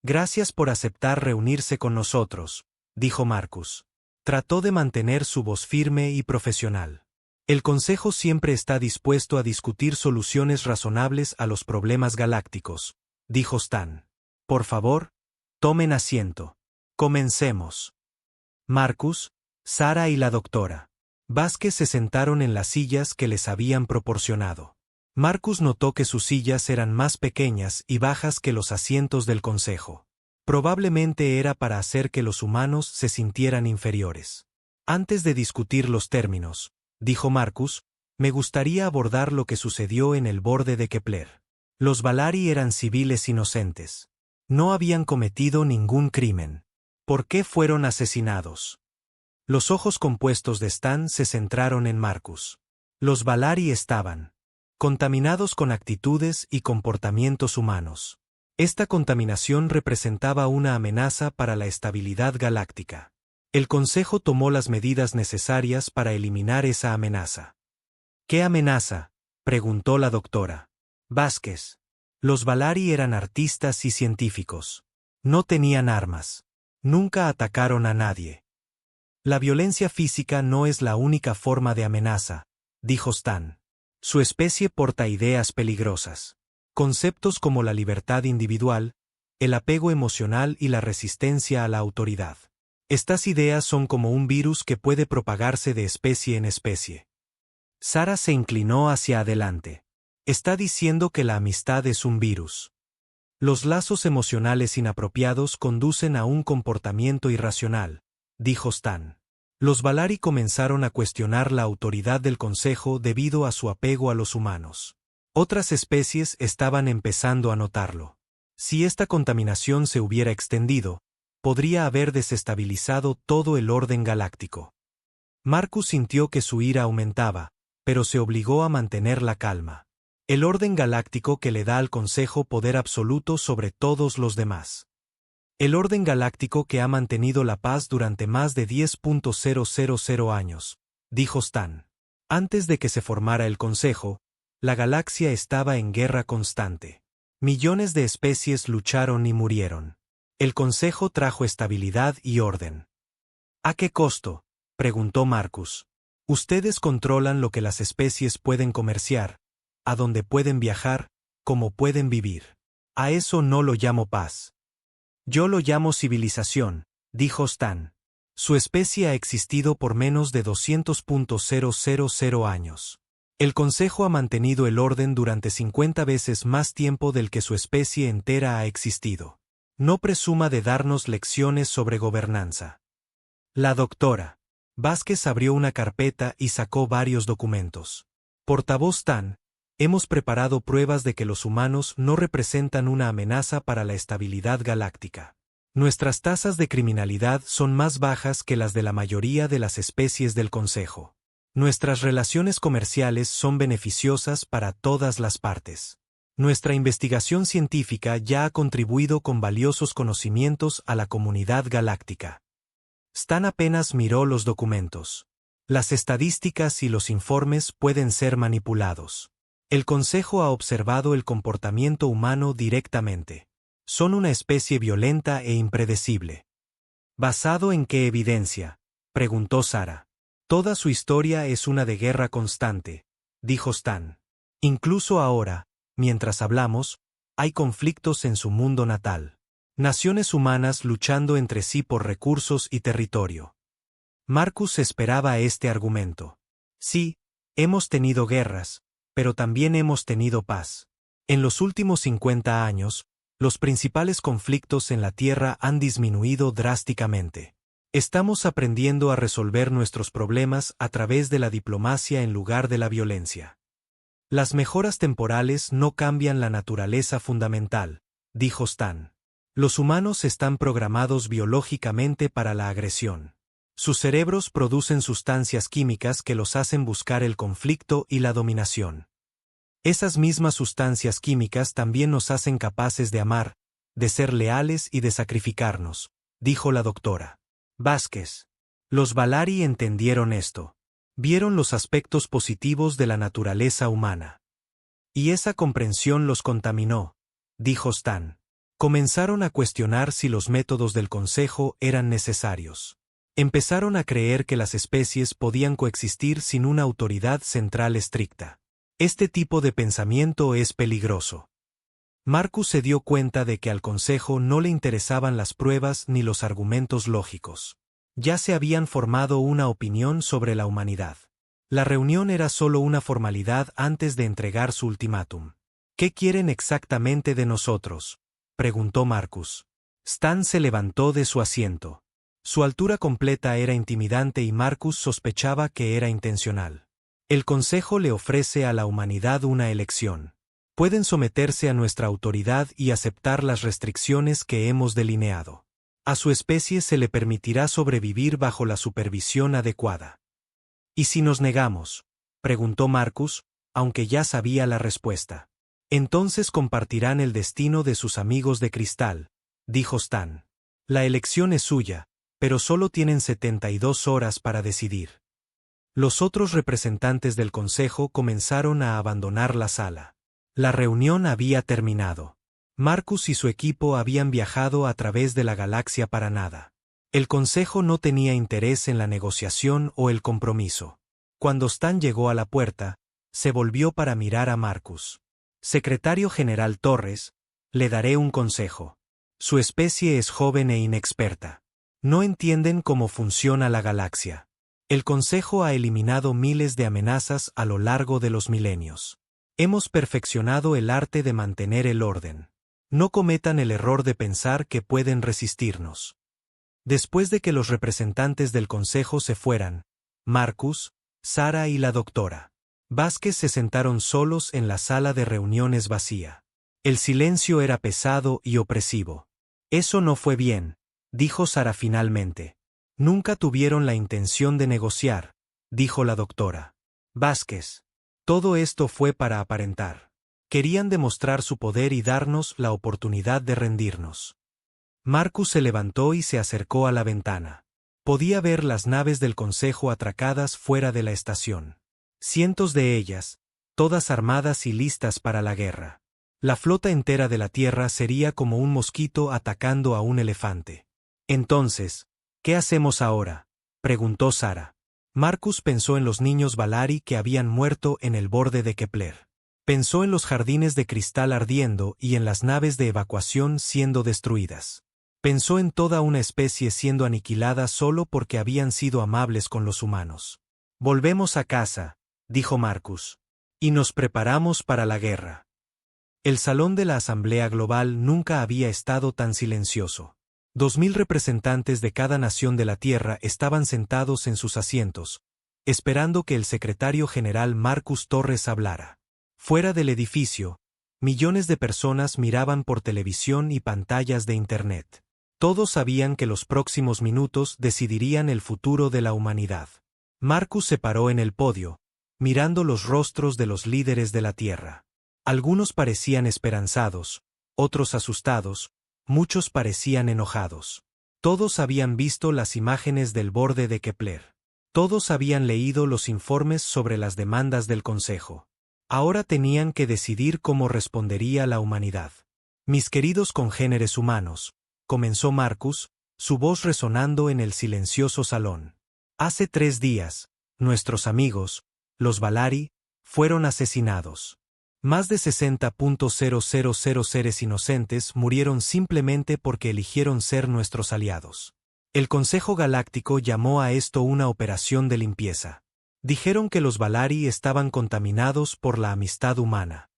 Gracias por aceptar reunirse con nosotros, dijo Marcus. Trató de mantener su voz firme y profesional. El Consejo siempre está dispuesto a discutir soluciones razonables a los problemas galácticos, dijo Stan. Por favor, tomen asiento. Comencemos. Marcus, Sara y la doctora Vázquez se sentaron en las sillas que les habían proporcionado. Marcus notó que sus sillas eran más pequeñas y bajas que los asientos del Consejo. Probablemente era para hacer que los humanos se sintieran inferiores. Antes de discutir los términos, dijo Marcus, me gustaría abordar lo que sucedió en el borde de Kepler. Los Valari eran civiles inocentes. No habían cometido ningún crimen. ¿Por qué fueron asesinados? Los ojos compuestos de Stan se centraron en Marcus. Los Valari estaban contaminados con actitudes y comportamientos humanos. Esta contaminación representaba una amenaza para la estabilidad galáctica. El Consejo tomó las medidas necesarias para eliminar esa amenaza. ¿Qué amenaza?, preguntó la doctora Vázquez. Los Valari eran artistas y científicos. No tenían armas. Nunca atacaron a nadie. La violencia física no es la única forma de amenaza, dijo Stan. Su especie porta ideas peligrosas. Conceptos como la libertad individual, el apego emocional y la resistencia a la autoridad. Estas ideas son como un virus que puede propagarse de especie en especie. Sara se inclinó hacia adelante. Está diciendo que la amistad es un virus. Los lazos emocionales inapropiados conducen a un comportamiento irracional, dijo Stan. Los Valari comenzaron a cuestionar la autoridad del Consejo debido a su apego a los humanos. Otras especies estaban empezando a notarlo. Si esta contaminación se hubiera extendido, podría haber desestabilizado todo el orden galáctico. Marcus sintió que su ira aumentaba, pero se obligó a mantener la calma. El orden galáctico que le da al Consejo poder absoluto sobre todos los demás. El orden galáctico que ha mantenido la paz durante más de 10.000 años, dijo Stan. Antes de que se formara el Consejo, la galaxia estaba en guerra constante. Millones de especies lucharon y murieron. El Consejo trajo estabilidad y orden. ¿A qué costo?, preguntó Marcus. Ustedes controlan lo que las especies pueden comerciar, a dónde pueden viajar, cómo pueden vivir. A eso no lo llamo paz. Yo lo llamo civilización, dijo Stan. Su especie ha existido por menos de 200.000 años. El Consejo ha mantenido el orden durante 50 veces más tiempo del que su especie entera ha existido. No presuma de darnos lecciones sobre gobernanza. La doctora Vázquez abrió una carpeta y sacó varios documentos. Portavoz Stan, hemos preparado pruebas de que los humanos no representan una amenaza para la estabilidad galáctica. Nuestras tasas de criminalidad son más bajas que las de la mayoría de las especies del Consejo. Nuestras relaciones comerciales son beneficiosas para todas las partes. Nuestra investigación científica ya ha contribuido con valiosos conocimientos a la comunidad galáctica. Stan apenas miró los documentos. Las estadísticas y los informes pueden ser manipulados. El Consejo ha observado el comportamiento humano directamente. Son una especie violenta e impredecible. ¿Basado en qué evidencia?, preguntó Sara. Toda su historia es una de guerra constante, dijo Stan. Incluso ahora, mientras hablamos, hay conflictos en su mundo natal. Naciones humanas luchando entre sí por recursos y territorio. Marcus esperaba este argumento. Sí, hemos tenido guerras, pero también hemos tenido paz. En los últimos 50 años, los principales conflictos en la Tierra han disminuido drásticamente. Estamos aprendiendo a resolver nuestros problemas a través de la diplomacia en lugar de la violencia. Las mejoras temporales no cambian la naturaleza fundamental, dijo Stan. Los humanos están programados biológicamente para la agresión. Sus cerebros producen sustancias químicas que los hacen buscar el conflicto y la dominación. Esas mismas sustancias químicas también nos hacen capaces de amar, de ser leales y de sacrificarnos, dijo la doctora Vázquez. Los Valari entendieron esto. Vieron los aspectos positivos de la naturaleza humana. Y esa comprensión los contaminó, dijo Stan. Comenzaron a cuestionar si los métodos del Consejo eran necesarios. Empezaron a creer que las especies podían coexistir sin una autoridad central estricta. Este tipo de pensamiento es peligroso. Marcus se dio cuenta de que al Consejo no le interesaban las pruebas ni los argumentos lógicos. Ya se habían formado una opinión sobre la humanidad. La reunión era solo una formalidad antes de entregar su ultimátum. ¿Qué quieren exactamente de nosotros?, preguntó Marcus. Stan se levantó de su asiento. Su altura completa era intimidante y Marcus sospechaba que era intencional. El Consejo le ofrece a la humanidad una elección. Pueden someterse a nuestra autoridad y aceptar las restricciones que hemos delineado. A su especie se le permitirá sobrevivir bajo la supervisión adecuada. ¿Y si nos negamos?, preguntó Marcus, aunque ya sabía la respuesta. Entonces compartirán el destino de sus amigos de cristal, dijo Stan. La elección es suya, pero solo tienen 72 horas para decidir. Los otros representantes del Consejo comenzaron a abandonar la sala. La reunión había terminado. Marcus y su equipo habían viajado a través de la galaxia para nada. El Consejo no tenía interés en la negociación o el compromiso. Cuando Stan llegó a la puerta, se volvió para mirar a Marcus. Secretario General Torres, le daré un consejo. Su especie es joven e inexperta. No entienden cómo funciona la galaxia. El Consejo ha eliminado miles de amenazas a lo largo de los milenios. Hemos perfeccionado el arte de mantener el orden. No cometan el error de pensar que pueden resistirnos. Después de que los representantes del Consejo se fueran, Marcus, Sara y la doctora Vázquez se sentaron solos en la sala de reuniones vacía. El silencio era pesado y opresivo. Eso no fue bien, dijo Sara finalmente. Nunca tuvieron la intención de negociar, dijo la doctora Vázquez. Todo esto fue para aparentar. Querían demostrar su poder y darnos la oportunidad de rendirnos. Marcus se levantó y se acercó a la ventana. Podía ver las naves del Consejo atracadas fuera de la estación. Cientos de ellas, todas armadas y listas para la guerra. La flota entera de la Tierra sería como un mosquito atacando a un elefante. Entonces, ¿qué hacemos ahora?, preguntó Sara. Marcus pensó en los niños Valari que habían muerto en el borde de Kepler. Pensó en los jardines de cristal ardiendo y en las naves de evacuación siendo destruidas. Pensó en toda una especie siendo aniquilada solo porque habían sido amables con los humanos. Volvemos a casa, dijo Marcus, y nos preparamos para la guerra. El salón de la Asamblea Global nunca había estado tan silencioso. 2000 representantes de cada nación de la Tierra estaban sentados en sus asientos, esperando que el secretario general Marcus Torres hablara. Fuera del edificio, millones de personas miraban por televisión y pantallas de Internet. Todos sabían que los próximos minutos decidirían el futuro de la humanidad. Marcus se paró en el podio, mirando los rostros de los líderes de la Tierra. Algunos parecían esperanzados, otros asustados, muchos parecían enojados. Todos habían visto las imágenes del borde de Kepler. Todos habían leído los informes sobre las demandas del Consejo. Ahora tenían que decidir cómo respondería la humanidad. Mis queridos congéneres humanos, comenzó Marcus, su voz resonando en el silencioso salón. Hace 3 días, nuestros amigos, los Valari, fueron asesinados. Más de 60.000 seres inocentes murieron simplemente porque eligieron ser nuestros aliados. El Consejo Galáctico llamó a esto una operación de limpieza. Dijeron que los Valari estaban contaminados por la amistad humana.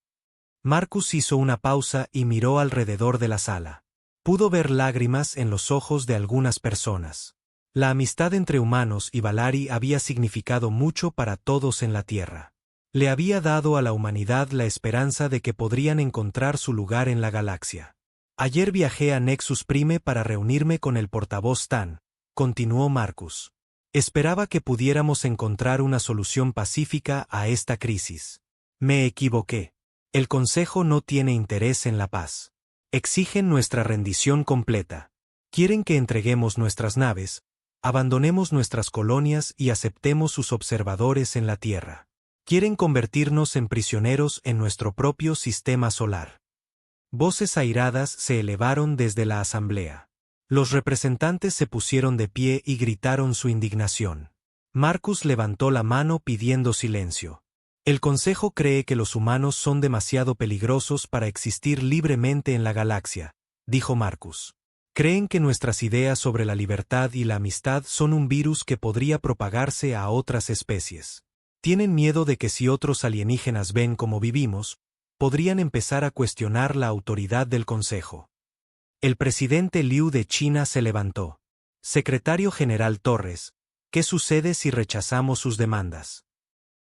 Marcus hizo una pausa y miró alrededor de la sala. Pudo ver lágrimas en los ojos de algunas personas. La amistad entre humanos y Valari había significado mucho para todos en la Tierra. Le había dado a la humanidad la esperanza de que podrían encontrar su lugar en la galaxia. Ayer viajé a Nexus Prime para reunirme con el portavoz Tan, continuó Marcus. Esperaba que pudiéramos encontrar una solución pacífica a esta crisis. Me equivoqué. El Consejo no tiene interés en la paz. Exigen nuestra rendición completa. Quieren que entreguemos nuestras naves, abandonemos nuestras colonias y aceptemos sus observadores en la Tierra. Quieren convertirnos en prisioneros en nuestro propio sistema solar. Voces airadas se elevaron desde la asamblea. Los representantes se pusieron de pie y gritaron su indignación. Marcus levantó la mano pidiendo silencio. El Consejo cree que los humanos son demasiado peligrosos para existir libremente en la galaxia, dijo Marcus. Creen que nuestras ideas sobre la libertad y la amistad son un virus que podría propagarse a otras especies. Tienen miedo de que si otros alienígenas ven cómo vivimos, podrían empezar a cuestionar la autoridad del Consejo. El presidente Liu de China se levantó. Secretario General Torres, ¿qué sucede si rechazamos sus demandas?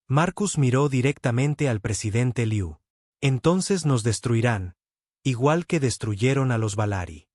Marcus miró directamente al presidente Liu. Entonces nos destruirán, igual que destruyeron a los Valari.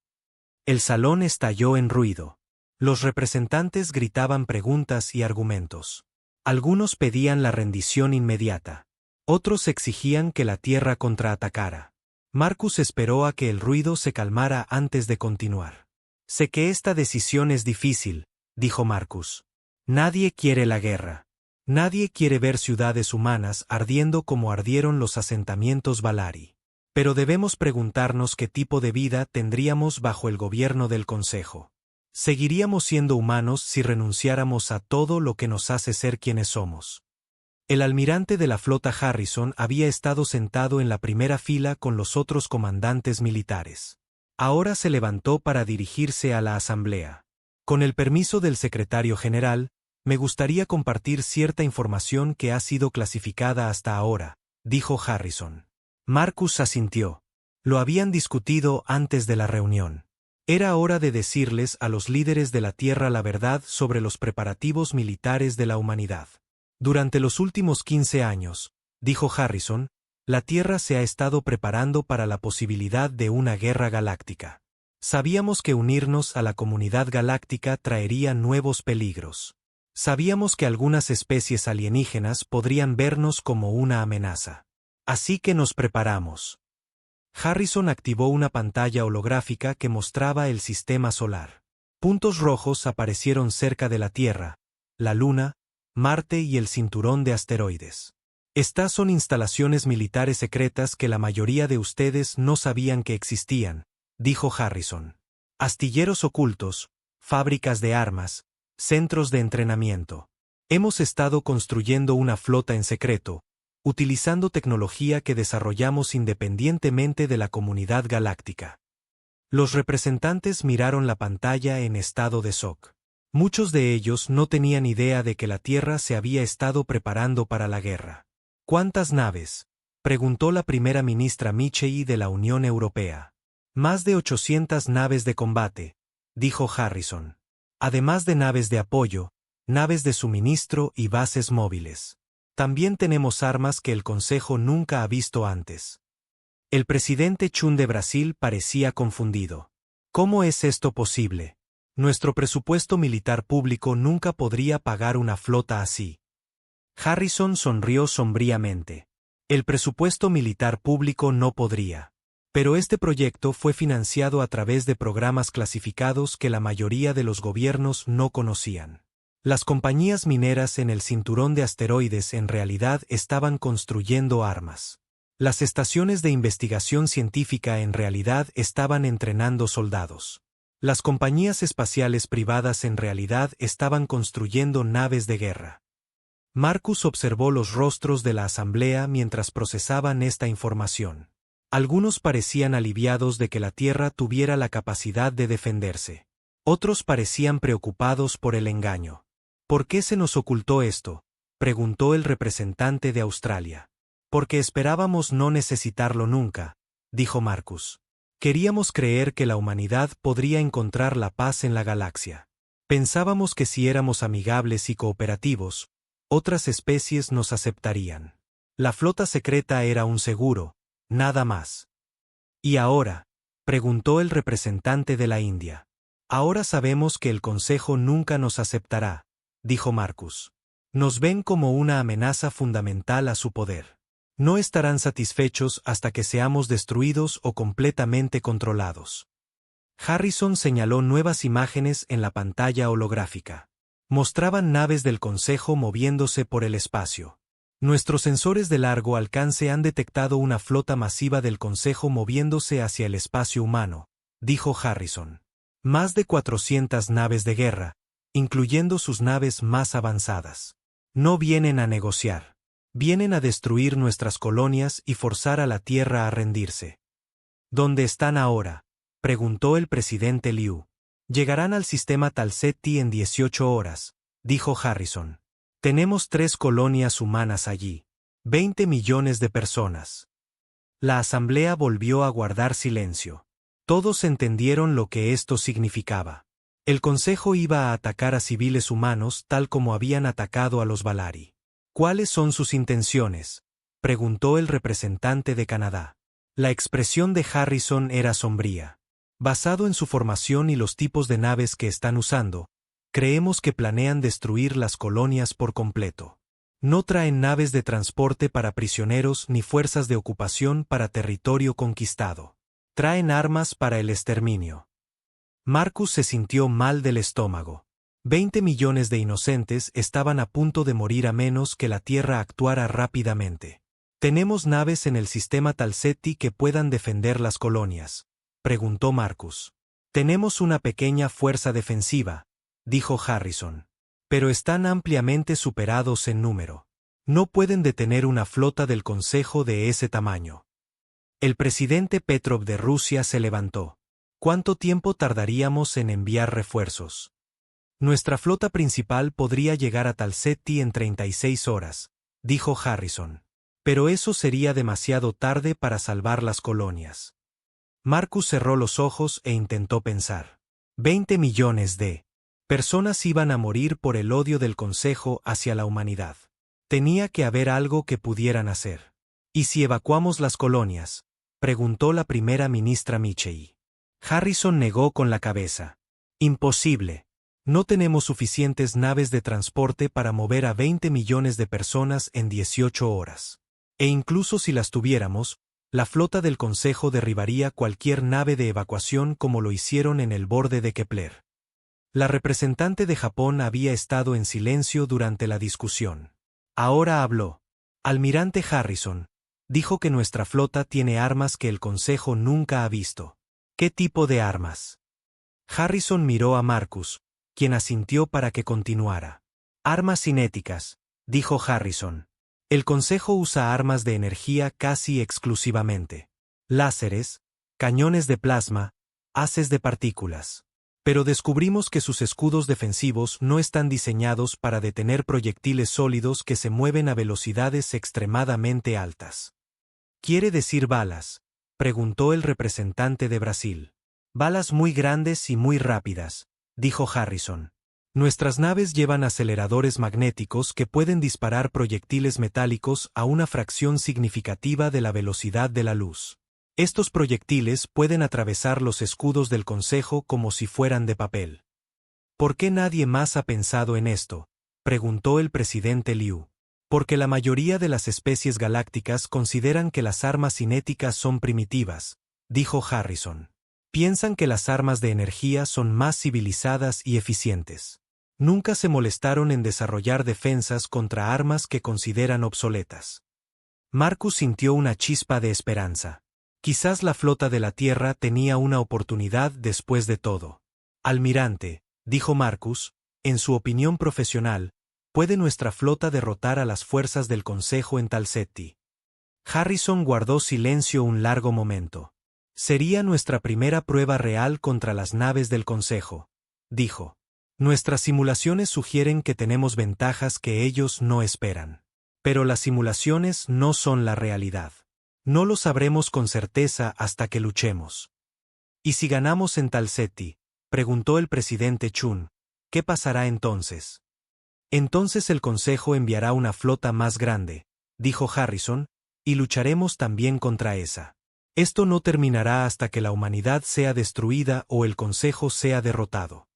El salón estalló en ruido. Los representantes gritaban preguntas y argumentos. Algunos pedían la rendición inmediata. Otros exigían que la Tierra contraatacara. Marcus esperó a que el ruido se calmara antes de continuar. Sé que esta decisión es difícil, dijo Marcus. Nadie quiere la guerra. Nadie quiere ver ciudades humanas ardiendo como ardieron los asentamientos Valari. Pero debemos preguntarnos qué tipo de vida tendríamos bajo el gobierno del Consejo. ¿Seguiríamos siendo humanos si renunciáramos a todo lo que nos hace ser quienes somos? El almirante de la flota Harrison había estado sentado en la primera fila con los otros comandantes militares. Ahora se levantó para dirigirse a la asamblea. Con el permiso del secretario general, me gustaría compartir cierta información que ha sido clasificada hasta ahora, dijo Harrison. Marcus asintió. Lo habían discutido antes de la reunión. Era hora de decirles a los líderes de la Tierra la verdad sobre los preparativos militares de la humanidad. Durante los últimos 15 años, dijo Harrison, la Tierra se ha estado preparando para la posibilidad de una guerra galáctica. Sabíamos que unirnos a la comunidad galáctica traería nuevos peligros. Sabíamos que algunas especies alienígenas podrían vernos como una amenaza. Así que nos preparamos. Harrison activó una pantalla holográfica que mostraba el sistema solar. Puntos rojos aparecieron cerca de la Tierra, la Luna, Marte y el cinturón de asteroides. Estas son instalaciones militares secretas que la mayoría de ustedes no sabían que existían, dijo Harrison. Astilleros ocultos, fábricas de armas, centros de entrenamiento. Hemos estado construyendo una flota en secreto, utilizando tecnología que desarrollamos independientemente de la comunidad galáctica. Los representantes miraron la pantalla en estado de shock. Muchos de ellos no tenían idea de que la Tierra se había estado preparando para la guerra. ¿Cuántas naves?, preguntó la primera ministra Michei de la Unión Europea. Más de 800 naves de combate, dijo Harrison. Además de naves de apoyo, naves de suministro y bases móviles. También tenemos armas que el Consejo nunca ha visto antes. El presidente Chun de Brasil parecía confundido. ¿Cómo es esto posible? Nuestro presupuesto militar público nunca podría pagar una flota así. Harrison sonrió sombríamente. El presupuesto militar público no podría. Pero este proyecto fue financiado a través de programas clasificados que la mayoría de los gobiernos no conocían. Las compañías mineras en el cinturón de asteroides en realidad estaban construyendo armas. Las estaciones de investigación científica en realidad estaban entrenando soldados. Las compañías espaciales privadas en realidad estaban construyendo naves de guerra. Marcus observó los rostros de la asamblea mientras procesaban esta información. Algunos parecían aliviados de que la Tierra tuviera la capacidad de defenderse. Otros parecían preocupados por el engaño. ¿Por qué se nos ocultó esto?, preguntó el representante de Australia. Porque esperábamos no necesitarlo nunca, dijo Marcus. Queríamos creer que la humanidad podría encontrar la paz en la galaxia. Pensábamos que si éramos amigables y cooperativos, otras especies nos aceptarían. La flota secreta era un seguro, nada más. ¿Y ahora?, preguntó el representante de la India. Ahora sabemos que el Consejo nunca nos aceptará, dijo Marcus. Nos ven como una amenaza fundamental a su poder. No estarán satisfechos hasta que seamos destruidos o completamente controlados. Harrison señaló nuevas imágenes en la pantalla holográfica. Mostraban naves del Consejo moviéndose por el espacio. Nuestros sensores de largo alcance han detectado una flota masiva del Consejo moviéndose hacia el espacio humano, dijo Harrison. Más de 400 naves de guerra, incluyendo sus naves más avanzadas. No vienen a negociar. Vienen a destruir nuestras colonias y forzar a la Tierra a rendirse. ¿Dónde están ahora?, preguntó el presidente Liu. Llegarán al sistema Talsetti en 18 horas, dijo Harrison. Tenemos 3 colonias humanas allí. 20 millones de personas. La asamblea volvió a guardar silencio. Todos entendieron lo que esto significaba. El Consejo iba a atacar a civiles humanos tal como habían atacado a los Valari. ¿Cuáles son sus intenciones?, preguntó el representante de Canadá. La expresión de Harrison era sombría. Basado en su formación y los tipos de naves que están usando, creemos que planean destruir las colonias por completo. No traen naves de transporte para prisioneros ni fuerzas de ocupación para territorio conquistado. Traen armas para el exterminio. Marcus se sintió mal del estómago. 20 millones de inocentes estaban a punto de morir a menos que la Tierra actuara rápidamente. ¿Tenemos naves en el sistema Talsetti que puedan defender las colonias?, preguntó Marcus. Tenemos una pequeña fuerza defensiva, dijo Harrison. Pero están ampliamente superados en número. No pueden detener una flota del Consejo de ese tamaño. El presidente Petrov de Rusia se levantó. ¿Cuánto tiempo tardaríamos en enviar refuerzos? Nuestra flota principal podría llegar a Talsetti en 36 horas, dijo Harrison. Pero eso sería demasiado tarde para salvar las colonias. Marcus cerró los ojos e intentó pensar. 20 millones de personas iban a morir por el odio del Consejo hacia la humanidad. Tenía que haber algo que pudieran hacer. ¿Y si evacuamos las colonias?, preguntó la primera ministra Michei. Harrison negó con la cabeza. Imposible. No tenemos suficientes naves de transporte para mover a 20 millones de personas en 18 horas. E incluso si las tuviéramos, la flota del Consejo derribaría cualquier nave de evacuación como lo hicieron en el borde de Kepler. La representante de Japón había estado en silencio durante la discusión. Ahora habló. Almirante Harrison, dijo que nuestra flota tiene armas que el Consejo nunca ha visto. ¿Qué tipo de armas? Harrison miró a Marcus, quien asintió para que continuara. Armas cinéticas, dijo Harrison. El Consejo usa armas de energía casi exclusivamente. Láseres, cañones de plasma, haces de partículas. Pero descubrimos que sus escudos defensivos no están diseñados para detener proyectiles sólidos que se mueven a velocidades extremadamente altas. ¿Quiere decir balas?, preguntó el representante de Brasil. Balas muy grandes y muy rápidas, dijo Harrison. Nuestras naves llevan aceleradores magnéticos que pueden disparar proyectiles metálicos a una fracción significativa de la velocidad de la luz. Estos proyectiles pueden atravesar los escudos del Consejo como si fueran de papel. ¿Por qué nadie más ha pensado en esto?, preguntó el presidente Liu. Porque la mayoría de las especies galácticas consideran que las armas cinéticas son primitivas, dijo Harrison. Piensan que las armas de energía son más civilizadas y eficientes. Nunca se molestaron en desarrollar defensas contra armas que consideran obsoletas. Marcus sintió una chispa de esperanza. Quizás la flota de la Tierra tenía una oportunidad después de todo. Almirante, dijo Marcus, en su opinión profesional, ¿Puede nuestra flota derrotar a las fuerzas del Consejo en Talsetti? Harrison guardó silencio un largo momento. Sería nuestra primera prueba real contra las naves del Consejo, dijo. Nuestras simulaciones sugieren que tenemos ventajas que ellos no esperan. Pero las simulaciones no son la realidad. No lo sabremos con certeza hasta que luchemos. ¿Y si ganamos en Talsetti?, preguntó el presidente Chun, ¿qué pasará entonces? Entonces el Consejo enviará una flota más grande, dijo Harrison, y lucharemos también contra esa. Esto no terminará hasta que la humanidad sea destruida o el Consejo sea derrotado.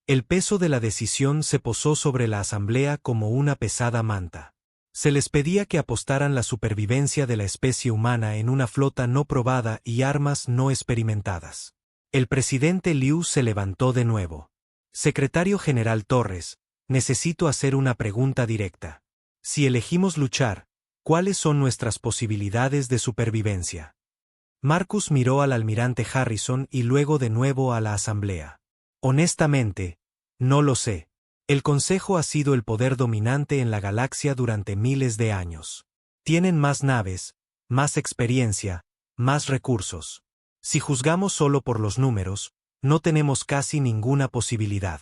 El peso de la decisión se posó sobre la asamblea como una pesada manta. Se les pedía que apostaran la supervivencia de la especie humana en una flota no probada y armas no experimentadas. El presidente Liu se levantó de nuevo. Secretario General Torres, necesito hacer una pregunta directa. Si elegimos luchar, ¿cuáles son nuestras posibilidades de supervivencia? Marcus miró al almirante Harrison y luego de nuevo a la asamblea. Honestamente, no lo sé. El Consejo ha sido el poder dominante en la galaxia durante miles de años. Tienen más naves, más experiencia, más recursos. Si juzgamos solo por los números, no tenemos casi ninguna posibilidad.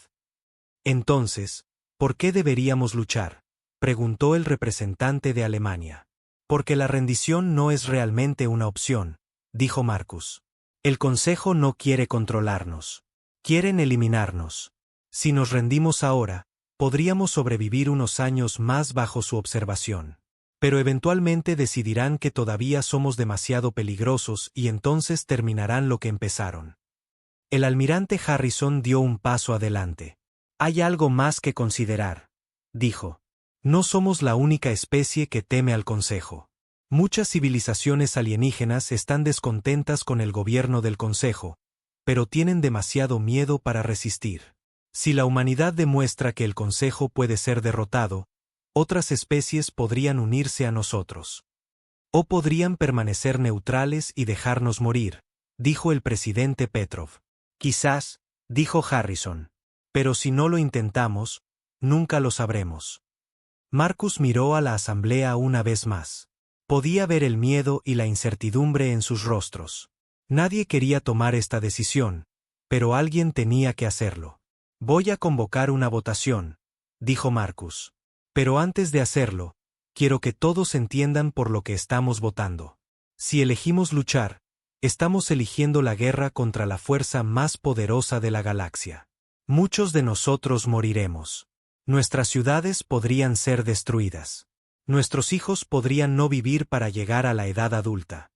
Entonces, ¿por qué deberíamos luchar?, preguntó el representante de Alemania. Porque la rendición no es realmente una opción, dijo Marcus. El Consejo no quiere controlarnos. Quieren eliminarnos. Si nos rendimos ahora, podríamos sobrevivir unos años más bajo su observación. Pero eventualmente decidirán que todavía somos demasiado peligrosos y entonces terminarán lo que empezaron. El almirante Harrison dio un paso adelante. Hay algo más que considerar, dijo. No somos la única especie que teme al Consejo. Muchas civilizaciones alienígenas están descontentas con el gobierno del Consejo, pero tienen demasiado miedo para resistir. Si la humanidad demuestra que el Consejo puede ser derrotado, otras especies podrían unirse a nosotros. O podrían permanecer neutrales y dejarnos morir, dijo el presidente Petrov. Quizás, dijo Harrison. Pero si no lo intentamos, nunca lo sabremos. Marcus miró a la asamblea una vez más. Podía ver el miedo y la incertidumbre en sus rostros. Nadie quería tomar esta decisión, pero alguien tenía que hacerlo. Voy a convocar una votación, dijo Marcus. Pero antes de hacerlo, quiero que todos entiendan por lo que estamos votando. Si elegimos luchar, estamos eligiendo la guerra contra la fuerza más poderosa de la galaxia. Muchos de nosotros moriremos. Nuestras ciudades podrían ser destruidas. Nuestros hijos podrían no vivir para llegar a la edad adulta.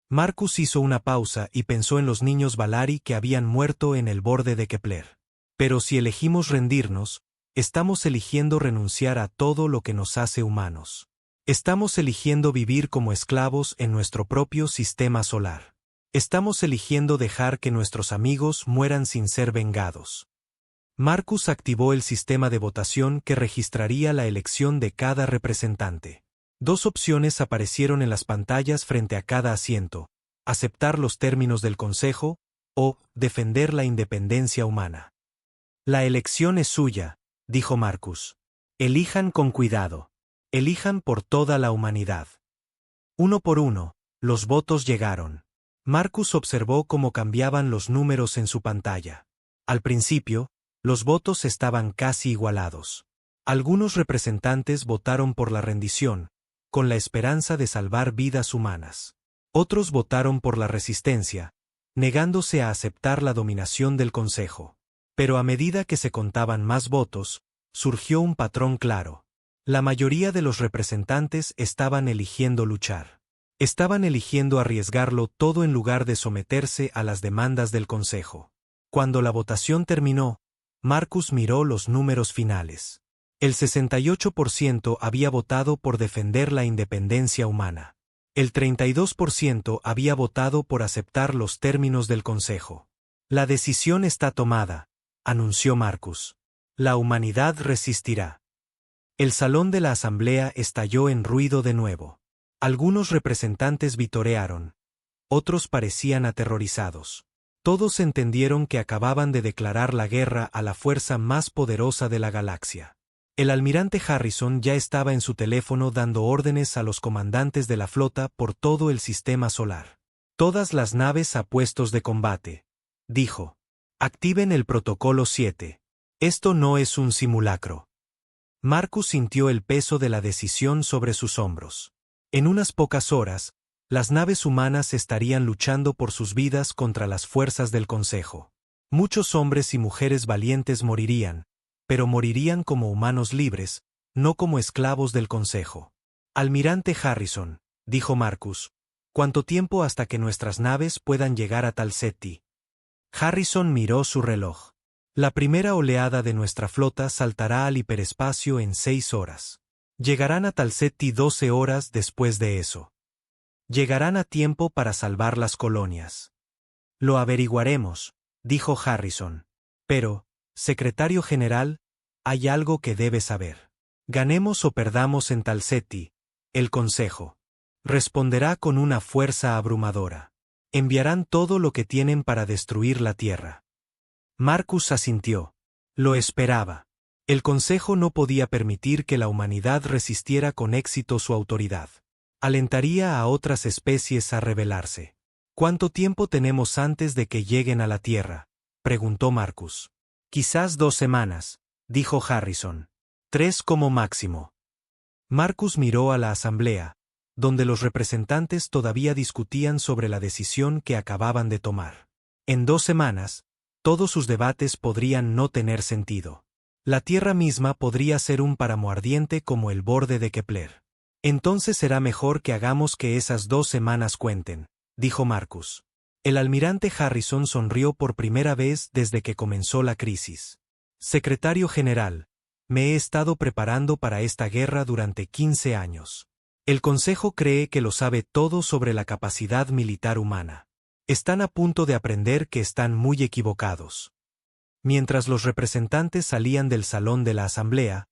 Marcus hizo una pausa y pensó en los niños Valari que habían muerto en el borde de Kepler. Pero si elegimos rendirnos, estamos eligiendo renunciar a todo lo que nos hace humanos. Estamos eligiendo vivir como esclavos en nuestro propio sistema solar. Estamos eligiendo dejar que nuestros amigos mueran sin ser vengados. Marcus activó el sistema de votación que registraría la elección de cada representante. Dos opciones aparecieron en las pantallas frente a cada asiento: aceptar los términos del Consejo o defender la independencia humana. La elección es suya, dijo Marcus. Elijan con cuidado. Elijan por toda la humanidad. Uno por uno, los votos llegaron. Marcus observó cómo cambiaban los números en su pantalla. Al principio, los votos estaban casi igualados. Algunos representantes votaron por la rendición, con la esperanza de salvar vidas humanas. Otros votaron por la resistencia, negándose a aceptar la dominación del Consejo. Pero a medida que se contaban más votos, surgió un patrón claro. La mayoría de los representantes estaban eligiendo luchar. Estaban eligiendo arriesgarlo todo en lugar de someterse a las demandas del Consejo. Cuando la votación terminó, Marcus miró los números finales. El 68% había votado por defender la independencia humana. El 32% había votado por aceptar los términos del Consejo. La decisión está tomada, anunció Marcus. La humanidad resistirá. El salón de la asamblea estalló en ruido de nuevo. Algunos representantes vitorearon. Otros parecían aterrorizados. Todos entendieron que acababan de declarar la guerra a la fuerza más poderosa de la galaxia. El almirante Harrison ya estaba en su teléfono dando órdenes a los comandantes de la flota por todo el sistema solar. Todas las naves a puestos de combate, dijo. Activen el protocolo 7. Esto no es un simulacro. Marcus sintió el peso de la decisión sobre sus hombros. En unas pocas horas, las naves humanas estarían luchando por sus vidas contra las fuerzas del Consejo. Muchos hombres y mujeres valientes morirían, pero morirían como humanos libres, no como esclavos del Consejo. Almirante Harrison, dijo Marcus, ¿cuánto tiempo hasta que nuestras naves puedan llegar a Talsetti? Harrison miró su reloj. La primera oleada de nuestra flota saltará al hiperespacio en 6 horas. Llegarán a Talsetti 12 horas después de eso. Llegarán a tiempo para salvar las colonias. Lo averiguaremos, dijo Harrison. Pero, secretario general, hay algo que debe saber. Ganemos o perdamos en Talsetti, el Consejo responderá con una fuerza abrumadora. Enviarán todo lo que tienen para destruir la Tierra. Marcus asintió. Lo esperaba. El Consejo no podía permitir que la humanidad resistiera con éxito su autoridad. Alentaría a otras especies a rebelarse. ¿Cuánto tiempo tenemos antes de que lleguen a la Tierra?, preguntó Marcus. Quizás 2 semanas, dijo Harrison. 3 como máximo. Marcus miró a la asamblea, donde los representantes todavía discutían sobre la decisión que acababan de tomar. En 2 semanas, todos sus debates podrían no tener sentido. La Tierra misma podría ser un páramo ardiente como el borde de Kepler. Entonces será mejor que hagamos que esas 2 semanas cuenten, dijo Marcus. El almirante Harrison sonrió por primera vez desde que comenzó la crisis. Secretario general, me he estado preparando para esta guerra durante 15 años. El Consejo cree que lo sabe todo sobre la capacidad militar humana. Están a punto de aprender que están muy equivocados. Mientras los representantes salían del salón de la asamblea,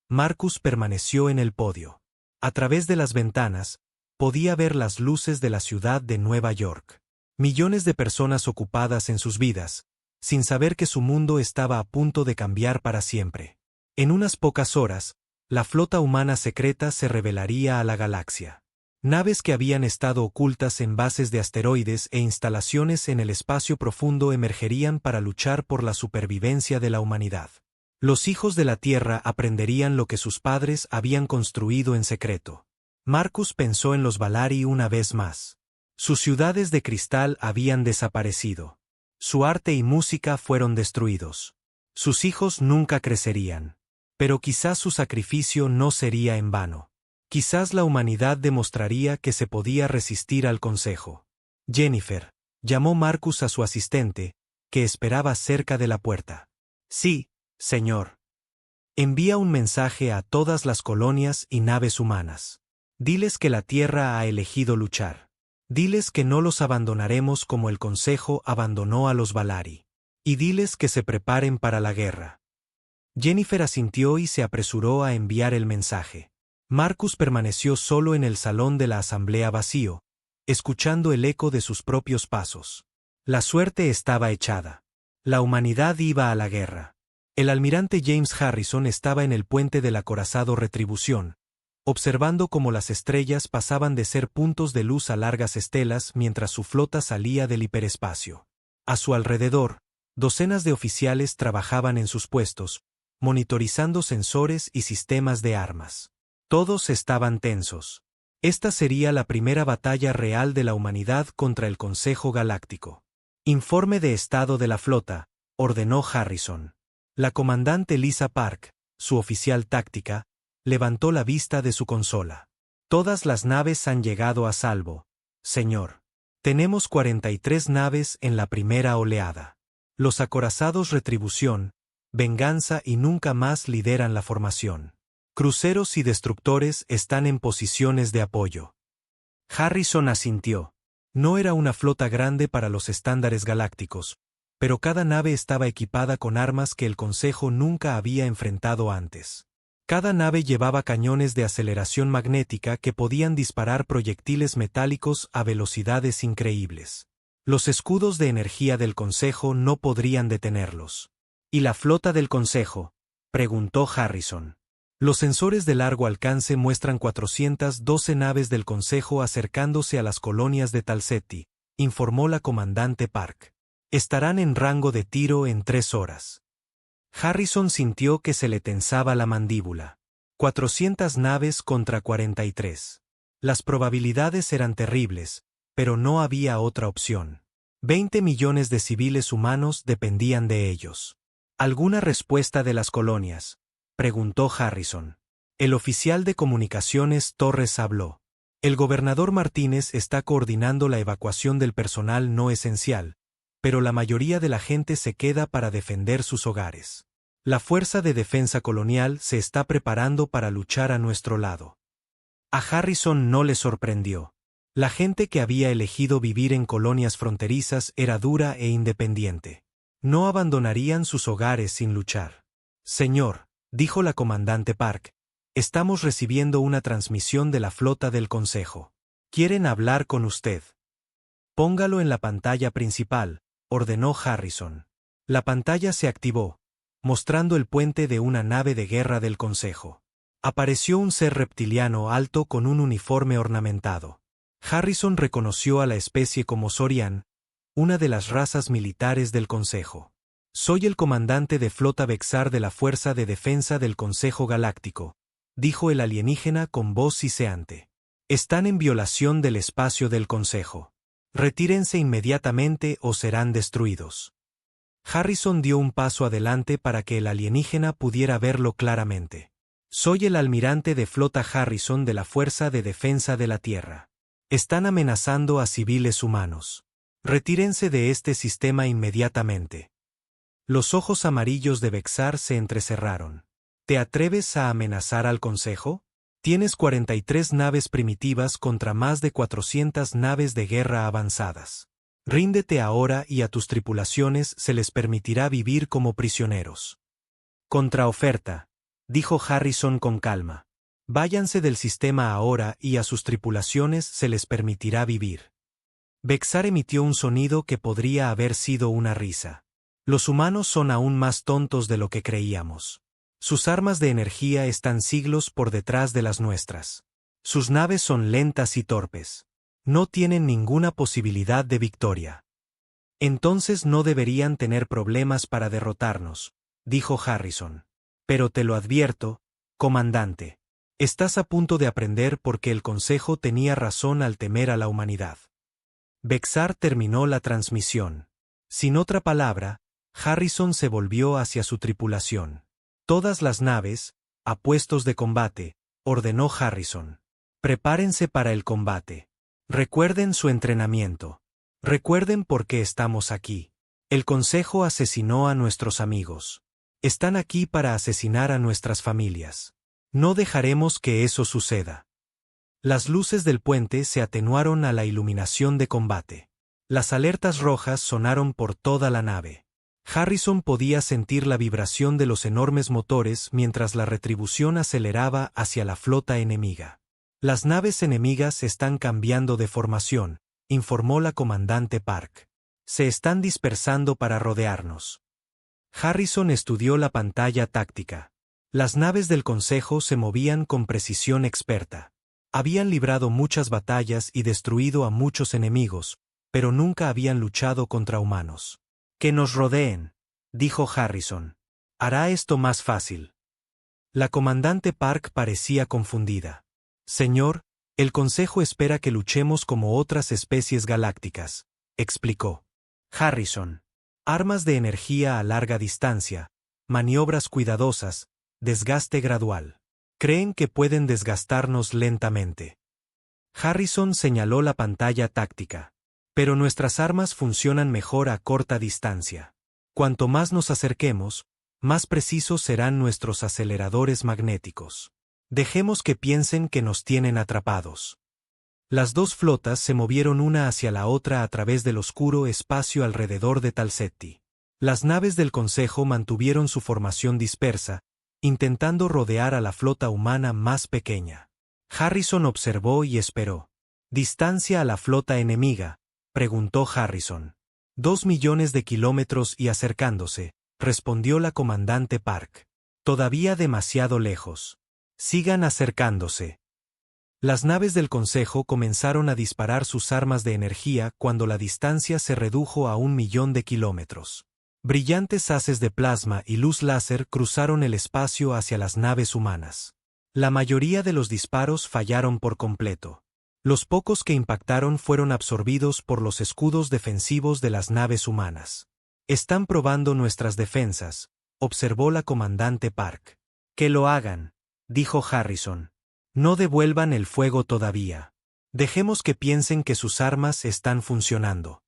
Marcus permaneció en el podio. A través de las ventanas, podía ver las luces de la ciudad de Nueva York. Millones de personas ocupadas en sus vidas, sin saber que su mundo estaba a punto de cambiar para siempre. En unas pocas horas, la flota humana secreta se revelaría a la galaxia. Naves que habían estado ocultas en bases de asteroides e instalaciones en el espacio profundo emergerían para luchar por la supervivencia de la humanidad. Los hijos de la Tierra aprenderían lo que sus padres habían construido en secreto. Marcus pensó en los Valari una vez más. Sus ciudades de cristal habían desaparecido. Su arte y música fueron destruidos. Sus hijos nunca crecerían. Pero quizás su sacrificio no sería en vano. Quizás la humanidad demostraría que se podía resistir al Consejo. Jennifer, llamó Marcus a su asistente, que esperaba cerca de la puerta. Sí, señor. Envía un mensaje a todas las colonias y naves humanas. Diles que la Tierra ha elegido luchar. Diles que no los abandonaremos como el Consejo abandonó a los Valari. Y diles que se preparen para la guerra. Jennifer asintió y se apresuró a enviar el mensaje. Marcus permaneció solo en el salón de la asamblea vacío, escuchando el eco de sus propios pasos. La suerte estaba echada. La humanidad iba a la guerra. El almirante James Harrison estaba en el puente del acorazado Retribución, observando cómo las estrellas pasaban de ser puntos de luz a largas estelas mientras su flota salía del hiperespacio. A su alrededor, docenas de oficiales trabajaban en sus puestos, monitorizando sensores y sistemas de armas. Todos estaban tensos. Esta sería la primera batalla real de la humanidad contra el Consejo Galáctico. Informe de estado de la flota, ordenó Harrison. La comandante Lisa Park, su oficial táctica, levantó la vista de su consola. Todas las naves han llegado a salvo, señor. Tenemos 43 naves en la primera oleada. Los acorazados Retribución, Venganza y Nunca Más lideran la formación. Cruceros y destructores están en posiciones de apoyo. Harrison asintió. No era una flota grande para los estándares galácticos, pero cada nave estaba equipada con armas que el Consejo nunca había enfrentado antes. Cada nave llevaba cañones de aceleración magnética que podían disparar proyectiles metálicos a velocidades increíbles. Los escudos de energía del Consejo no podrían detenerlos. ¿Y la flota del Consejo?, preguntó Harrison. Los sensores de largo alcance muestran 412 naves del Consejo acercándose a las colonias de Talsetti, informó la comandante Park. Estarán en rango de tiro en 3 horas. Harrison sintió que se le tensaba la mandíbula. 400 naves contra 43. Las probabilidades eran terribles, pero no había otra opción. 20 millones de civiles humanos dependían de ellos. ¿Alguna respuesta de las colonias?, preguntó Harrison. El oficial de comunicaciones Torres habló. El gobernador Martínez está coordinando la evacuación del personal no esencial, pero la mayoría de la gente se queda para defender sus hogares. La Fuerza de Defensa Colonial se está preparando para luchar a nuestro lado. A Harrison no le sorprendió. La gente que había elegido vivir en colonias fronterizas era dura e independiente. No abandonarían sus hogares sin luchar. Señor, dijo la comandante Park, estamos recibiendo una transmisión de la flota del Consejo. Quieren hablar con usted. Póngalo en la pantalla principal, ordenó Harrison. La pantalla se activó, mostrando el puente de una nave de guerra del Consejo. Apareció un ser reptiliano alto con un uniforme ornamentado. Harrison reconoció a la especie como Sorian, una de las razas militares del Consejo. Soy el comandante de flota Vexar de la Fuerza de Defensa del Consejo Galáctico, dijo el alienígena con voz siseante. Están en violación del espacio del Consejo. Retírense inmediatamente o serán destruidos. Harrison dio un paso adelante para que el alienígena pudiera verlo claramente. Soy el almirante de flota Harrison de la Fuerza de Defensa de la Tierra. Están amenazando a civiles humanos. Retírense de este sistema inmediatamente. Los ojos amarillos de Vexar se entrecerraron. ¿Te atreves a amenazar al Consejo? Tienes 43 naves primitivas contra más de 400 naves de guerra avanzadas. Ríndete ahora y a tus tripulaciones se les permitirá vivir como prisioneros. Contraoferta, dijo Harrison con calma. Váyanse del sistema ahora y a sus tripulaciones se les permitirá vivir. Vexar emitió un sonido que podría haber sido una risa. Los humanos son aún más tontos de lo que creíamos. Sus armas de energía están siglos por detrás de las nuestras. Sus naves son lentas y torpes. No tienen ninguna posibilidad de victoria. Entonces no deberían tener problemas para derrotarnos, dijo Harrison. Pero te lo advierto, comandante. Estás a punto de aprender por qué el Consejo tenía razón al temer a la humanidad. Vexar terminó la transmisión. Sin otra palabra, Harrison se volvió hacia su tripulación. Todas las naves, a puestos de combate, ordenó Harrison. Prepárense para el combate. Recuerden su entrenamiento. Recuerden por qué estamos aquí. El Consejo asesinó a nuestros amigos. Están aquí para asesinar a nuestras familias. No dejaremos que eso suceda. Las luces del puente se atenuaron a la iluminación de combate. Las alertas rojas sonaron por toda la nave. Harrison podía sentir la vibración de los enormes motores mientras la retribución aceleraba hacia la flota enemiga. Las naves enemigas están cambiando de formación, informó la comandante Park. Se están dispersando para rodearnos. Harrison estudió la pantalla táctica. Las naves del Consejo se movían con precisión experta. Habían librado muchas batallas y destruido a muchos enemigos, pero nunca habían luchado contra humanos. Que nos rodeen, dijo Harrison. Hará esto más fácil. La comandante Park parecía confundida. Señor, el Consejo espera que luchemos como otras especies galácticas, explicó. Harrison. Armas de energía a larga distancia, maniobras cuidadosas, desgaste gradual. Creen que pueden desgastarnos lentamente. Harrison señaló la pantalla táctica. Pero nuestras armas funcionan mejor a corta distancia. Cuanto más nos acerquemos, más precisos serán nuestros aceleradores magnéticos. Dejemos que piensen que nos tienen atrapados. Las dos flotas se movieron una hacia la otra a través del oscuro espacio alrededor de Talsetti. Las naves del Consejo mantuvieron su formación dispersa, intentando rodear a la flota humana más pequeña. Harrison observó y esperó. ¿Distancia a la flota enemiga?, preguntó Harrison. 2 millones de kilómetros y acercándose, respondió la comandante Park. Todavía demasiado lejos. Sigan acercándose. Las naves del Consejo comenzaron a disparar sus armas de energía cuando la distancia se redujo a 1.000.000 de kilómetros. Brillantes haces de plasma y luz láser cruzaron el espacio hacia las naves humanas. La mayoría de los disparos fallaron por completo. Los pocos que impactaron fueron absorbidos por los escudos defensivos de las naves humanas. Están probando nuestras defensas, observó la comandante Park. Que lo hagan, dijo Harrison. No devuelvan el fuego todavía. Dejemos que piensen que sus armas están funcionando.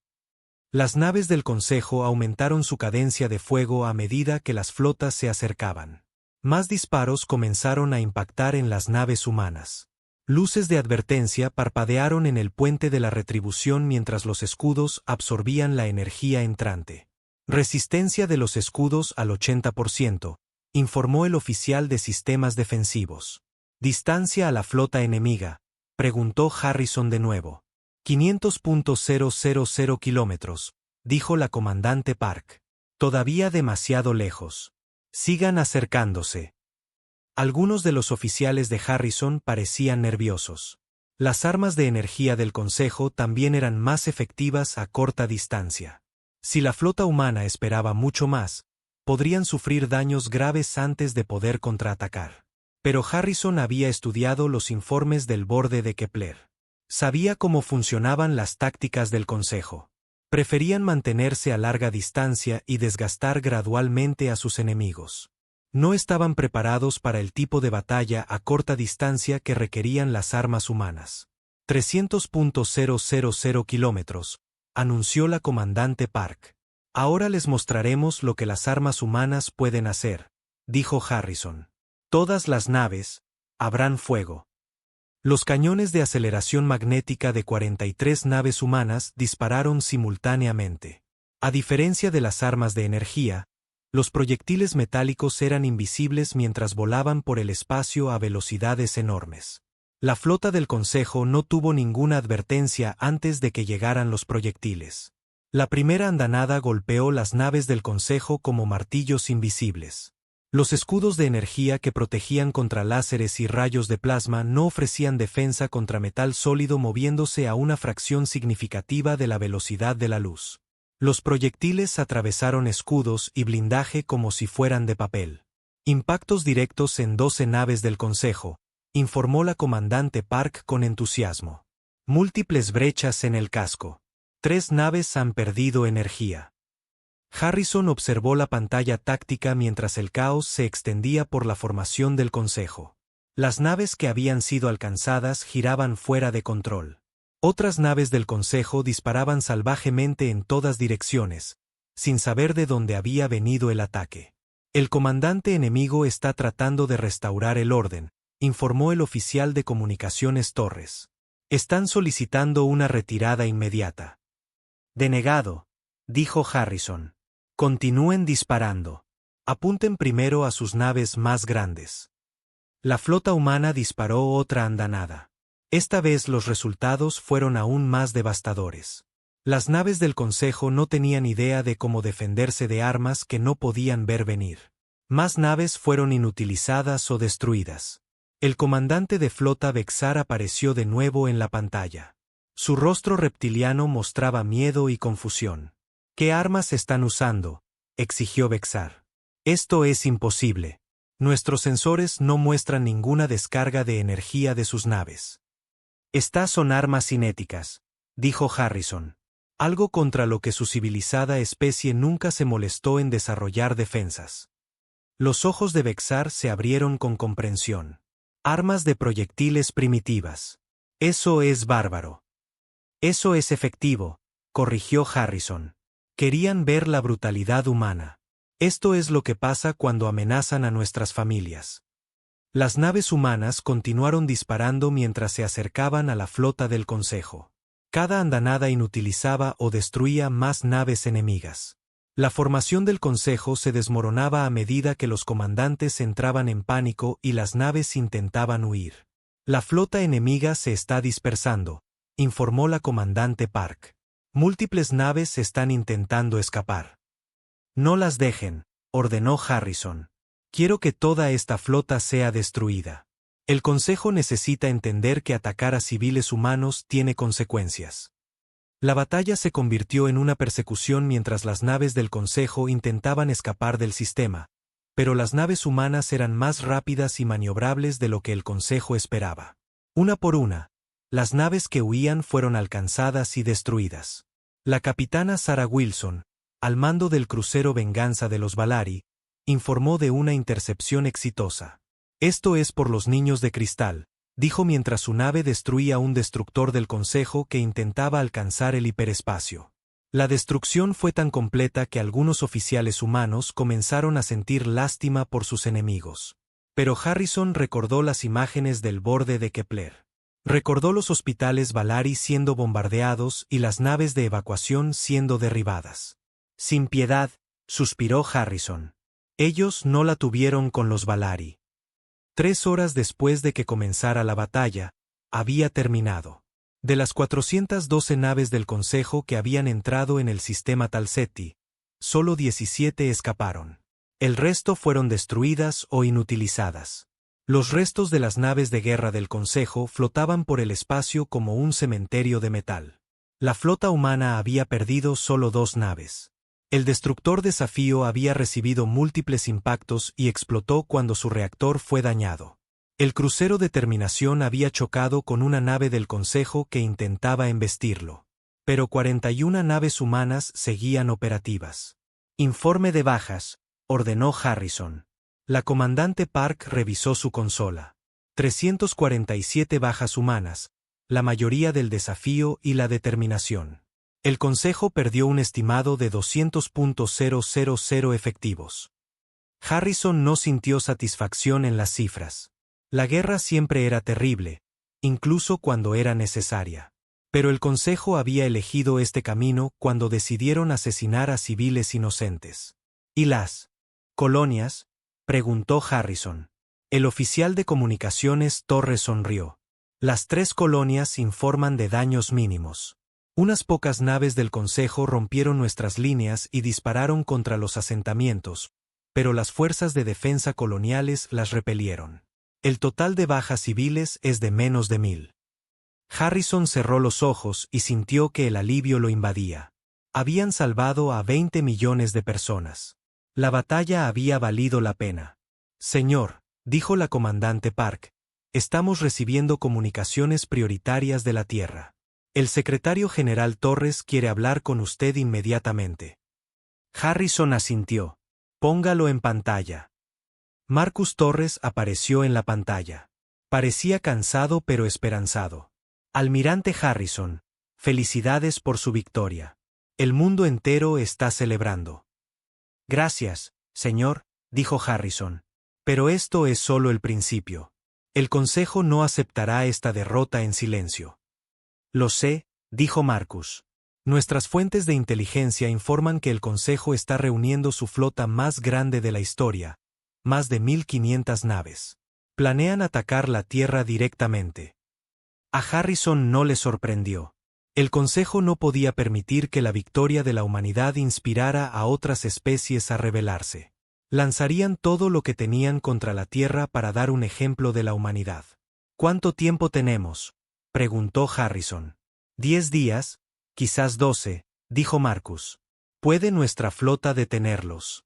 Las naves del Consejo aumentaron su cadencia de fuego a medida que las flotas se acercaban. Más disparos comenzaron a impactar en las naves humanas. Luces de advertencia parpadearon en el puente de la retribución mientras los escudos absorbían la energía entrante. Resistencia de los escudos al 80%, informó el oficial de sistemas defensivos. Distancia a la flota enemiga, preguntó Harrison de nuevo. 500.000 kilómetros, dijo la comandante Park. Todavía demasiado lejos. Sigan acercándose. Algunos de los oficiales de Harrison parecían nerviosos. Las armas de energía del Consejo también eran más efectivas a corta distancia. Si la flota humana esperaba mucho más, podrían sufrir daños graves antes de poder contraatacar. Pero Harrison había estudiado los informes del borde de Kepler. Sabía cómo funcionaban las tácticas del Consejo. Preferían mantenerse a larga distancia y desgastar gradualmente a sus enemigos. No estaban preparados para el tipo de batalla a corta distancia que requerían las armas humanas. 300.000 kilómetros, anunció la comandante Park. Ahora les mostraremos lo que las armas humanas pueden hacer, dijo Harrison. Todas las naves habrán fuego. Los cañones de aceleración magnética de 43 naves humanas dispararon simultáneamente. A diferencia de las armas de energía, los proyectiles metálicos eran invisibles mientras volaban por el espacio a velocidades enormes. La flota del Consejo no tuvo ninguna advertencia antes de que llegaran los proyectiles. La primera andanada golpeó las naves del Consejo como martillos invisibles. Los escudos de energía que protegían contra láseres y rayos de plasma no ofrecían defensa contra metal sólido moviéndose a una fracción significativa de la velocidad de la luz. Los proyectiles atravesaron escudos y blindaje como si fueran de papel. Impactos directos en 12 naves del Consejo, informó la comandante Park con entusiasmo. Múltiples brechas en el casco. 3 naves han perdido energía. Harrison observó la pantalla táctica mientras el caos se extendía por la formación del Consejo. Las naves que habían sido alcanzadas giraban fuera de control. Otras naves del Consejo disparaban salvajemente en todas direcciones, sin saber de dónde había venido el ataque. El comandante enemigo está tratando de restaurar el orden, informó el oficial de comunicaciones Torres. Están solicitando una retirada inmediata. Denegado, dijo Harrison. Continúen disparando. Apunten primero a sus naves más grandes. La flota humana disparó otra andanada. Esta vez los resultados fueron aún más devastadores. Las naves del Consejo no tenían idea de cómo defenderse de armas que no podían ver venir. Más naves fueron inutilizadas o destruidas. El comandante de flota Vexar apareció de nuevo en la pantalla. Su rostro reptiliano mostraba miedo y confusión. ¿Qué armas están usando?, exigió Vexar. Esto es imposible. Nuestros sensores no muestran ninguna descarga de energía de sus naves. Estas son armas cinéticas, dijo Harrison. Algo contra lo que su civilizada especie nunca se molestó en desarrollar defensas. Los ojos de Vexar se abrieron con comprensión. Armas de proyectiles primitivas. Eso es bárbaro. Eso es efectivo, corrigió Harrison. Querían ver la brutalidad humana. Esto es lo que pasa cuando amenazan a nuestras familias. Las naves humanas continuaron disparando mientras se acercaban a la flota del Consejo. Cada andanada inutilizaba o destruía más naves enemigas. La formación del Consejo se desmoronaba a medida que los comandantes entraban en pánico y las naves intentaban huir. La flota enemiga se está dispersando, informó la comandante Park. Múltiples naves están intentando escapar. No las dejen, ordenó Harrison. Quiero que toda esta flota sea destruida. El Consejo necesita entender que atacar a civiles humanos tiene consecuencias. La batalla se convirtió en una persecución mientras las naves del Consejo intentaban escapar del sistema, pero las naves humanas eran más rápidas y maniobrables de lo que el Consejo esperaba. Una por una, las naves que huían fueron alcanzadas y destruidas. La capitana Sarah Wilson, al mando del crucero Venganza de los Valari, informó de una intercepción exitosa. «Esto es por los niños de cristal», dijo mientras su nave destruía un destructor del Consejo que intentaba alcanzar el hiperespacio. La destrucción fue tan completa que algunos oficiales humanos comenzaron a sentir lástima por sus enemigos. Pero Harrison recordó las imágenes del borde de Kepler. Recordó los hospitales Valari siendo bombardeados y las naves de evacuación siendo derribadas. «Sin piedad», suspiró Harrison. «Ellos no la tuvieron con los Valari». 3 horas después de que comenzara la batalla, había terminado. De las 412 naves del Consejo que habían entrado en el sistema Talsetti, solo 17 escaparon. El resto fueron destruidas o inutilizadas. Los restos de las naves de guerra del Consejo flotaban por el espacio como un cementerio de metal. La flota humana había perdido solo 2 naves. El destructor Desafío había recibido múltiples impactos y explotó cuando su reactor fue dañado. El crucero Determinación había chocado con una nave del Consejo que intentaba embestirlo. Pero 41 naves humanas seguían operativas. «Informe de bajas», ordenó Harrison. La comandante Park revisó su consola. 347 bajas humanas, la mayoría del Desafío y la Determinación. El Consejo perdió un estimado de 200.000 efectivos. Harrison no sintió satisfacción en las cifras. La guerra siempre era terrible, incluso cuando era necesaria. Pero el Consejo había elegido este camino cuando decidieron asesinar a civiles inocentes. ¿Y las colonias?, preguntó Harrison. El oficial de comunicaciones Torres sonrió. Las 3 colonias informan de daños mínimos. Unas pocas naves del Consejo rompieron nuestras líneas y dispararon contra los asentamientos, pero las fuerzas de defensa coloniales las repelieron. El total de bajas civiles es de menos de 1000. Harrison cerró los ojos y sintió que el alivio lo invadía. Habían salvado a 20 millones de personas. La batalla había valido la pena. «Señor», dijo la comandante Park, «estamos recibiendo comunicaciones prioritarias de la Tierra. El secretario general Torres quiere hablar con usted inmediatamente». Harrison asintió. «Póngalo en pantalla». Marcus Torres apareció en la pantalla. Parecía cansado pero esperanzado. «Almirante Harrison, felicidades por su victoria. El mundo entero está celebrando». «Gracias, señor», dijo Harrison. «Pero esto es solo el principio. El Consejo no aceptará esta derrota en silencio». «Lo sé», dijo Marcus. «Nuestras fuentes de inteligencia informan que el Consejo está reuniendo su flota más grande de la historia, más de 1500 naves. Planean atacar la Tierra directamente». A Harrison no le sorprendió. El Consejo no podía permitir que la victoria de la humanidad inspirara a otras especies a rebelarse. Lanzarían todo lo que tenían contra la Tierra para dar un ejemplo de la humanidad. «¿Cuánto tiempo tenemos?», preguntó Harrison. 10 días, quizás 12, dijo Marcus. «¿Puede nuestra flota detenerlos?».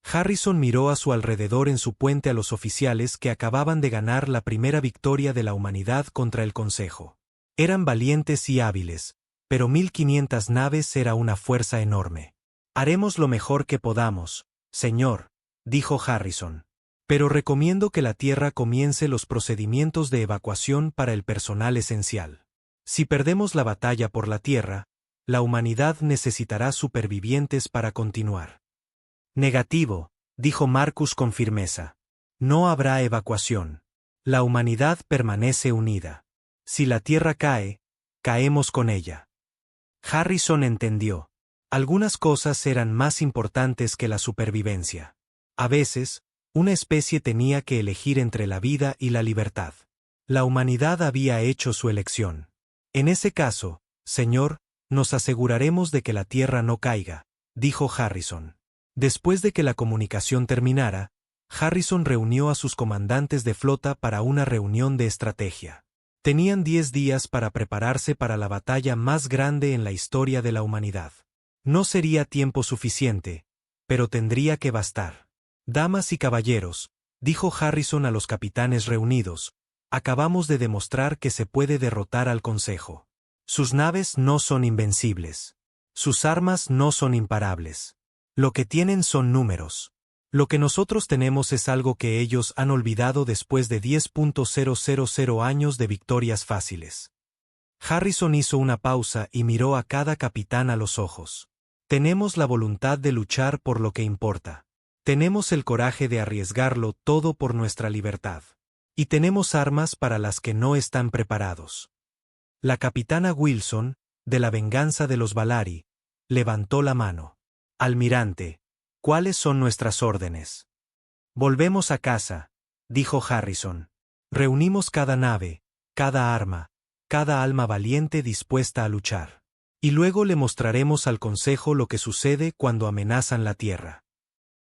Harrison miró a su alrededor en su puente a los oficiales que acababan de ganar la primera victoria de la humanidad contra el Consejo. Eran valientes y hábiles, pero 1500 naves era una fuerza enorme. «Haremos lo mejor que podamos, señor», dijo Harrison. «Pero recomiendo que la Tierra comience los procedimientos de evacuación para el personal esencial. Si perdemos la batalla por la Tierra, la humanidad necesitará supervivientes para continuar». «Negativo», dijo Marcus con firmeza. «No habrá evacuación. La humanidad permanece unida. Si la Tierra cae, caemos con ella». Harrison entendió. Algunas cosas eran más importantes que la supervivencia. A veces, una especie tenía que elegir entre la vida y la libertad. La humanidad había hecho su elección. «En ese caso, señor, nos aseguraremos de que la Tierra no caiga», dijo Harrison. Después de que la comunicación terminara, Harrison reunió a sus comandantes de flota para una reunión de estrategia. Tenían 10 días para prepararse para la batalla más grande en la historia de la humanidad. No sería tiempo suficiente, pero tendría que bastar. Damas y caballeros, dijo Harrison a los capitanes reunidos, acabamos de demostrar que se puede derrotar al Consejo. Sus naves no son invencibles. Sus armas no son imparables. Lo que tienen son números. Lo que nosotros tenemos es algo que ellos han olvidado después de 10.000 años de victorias fáciles. Harrison hizo una pausa y miró a cada capitán a los ojos. Tenemos la voluntad de luchar por lo que importa. Tenemos el coraje de arriesgarlo todo por nuestra libertad. Y tenemos armas para las que no están preparados. La capitana Wilson, de la venganza de los Valari, levantó la mano. Almirante, ¿cuáles son nuestras órdenes? Volvemos a casa, dijo Harrison. Reunimos cada nave, cada arma, cada alma valiente dispuesta a luchar. Y luego le mostraremos al Consejo lo que sucede cuando amenazan la Tierra.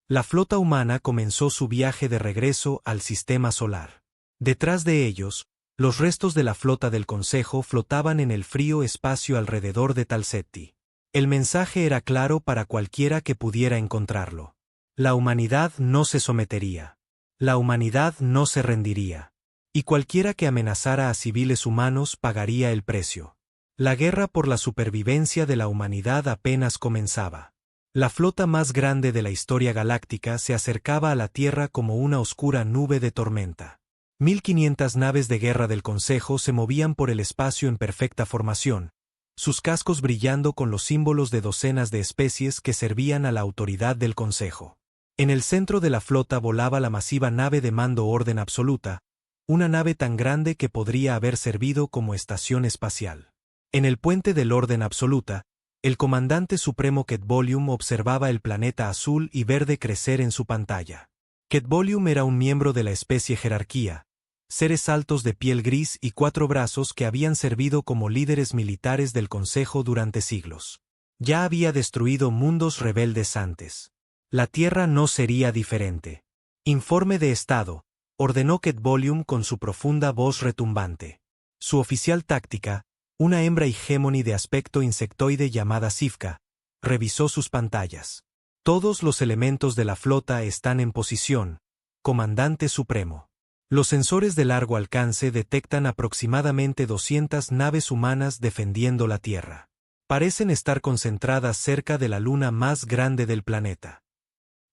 La flota humana comenzó su viaje de regreso al sistema solar. Detrás de ellos, los restos de la flota del Consejo flotaban en el frío espacio alrededor de Talsetti. El mensaje era claro para cualquiera que pudiera encontrarlo. La humanidad no se sometería. La humanidad no se rendiría. Y cualquiera que amenazara a civiles humanos pagaría el precio. La guerra por la supervivencia de la humanidad apenas comenzaba. La flota más grande de la historia galáctica se acercaba a la Tierra como una oscura nube de tormenta. 1500 naves de guerra del Consejo se movían por el espacio en perfecta formación, sus cascos brillando con los símbolos de docenas de especies que servían a la autoridad del Consejo. En el centro de la flota volaba la masiva nave de mando Orden Absoluta, una nave tan grande que podría haber servido como estación espacial. En el puente del Orden Absoluta, el comandante supremo Ketbolium observaba el planeta azul y verde crecer en su pantalla. Ketbolium era un miembro de la especie Jerarquía, seres altos de piel gris y 4 brazos que habían servido como líderes militares del Consejo durante siglos. Ya había destruido mundos rebeldes antes. La Tierra no sería diferente. Informe de Estado, ordenó Ketbolium con su profunda voz retumbante. Su oficial táctica, una hembra hegemony de aspecto insectoide llamada Sifka, revisó sus pantallas. Todos los elementos de la flota están en posición, comandante supremo. Los sensores de largo alcance detectan aproximadamente 200 naves humanas defendiendo la Tierra. Parecen estar concentradas cerca de la luna más grande del planeta.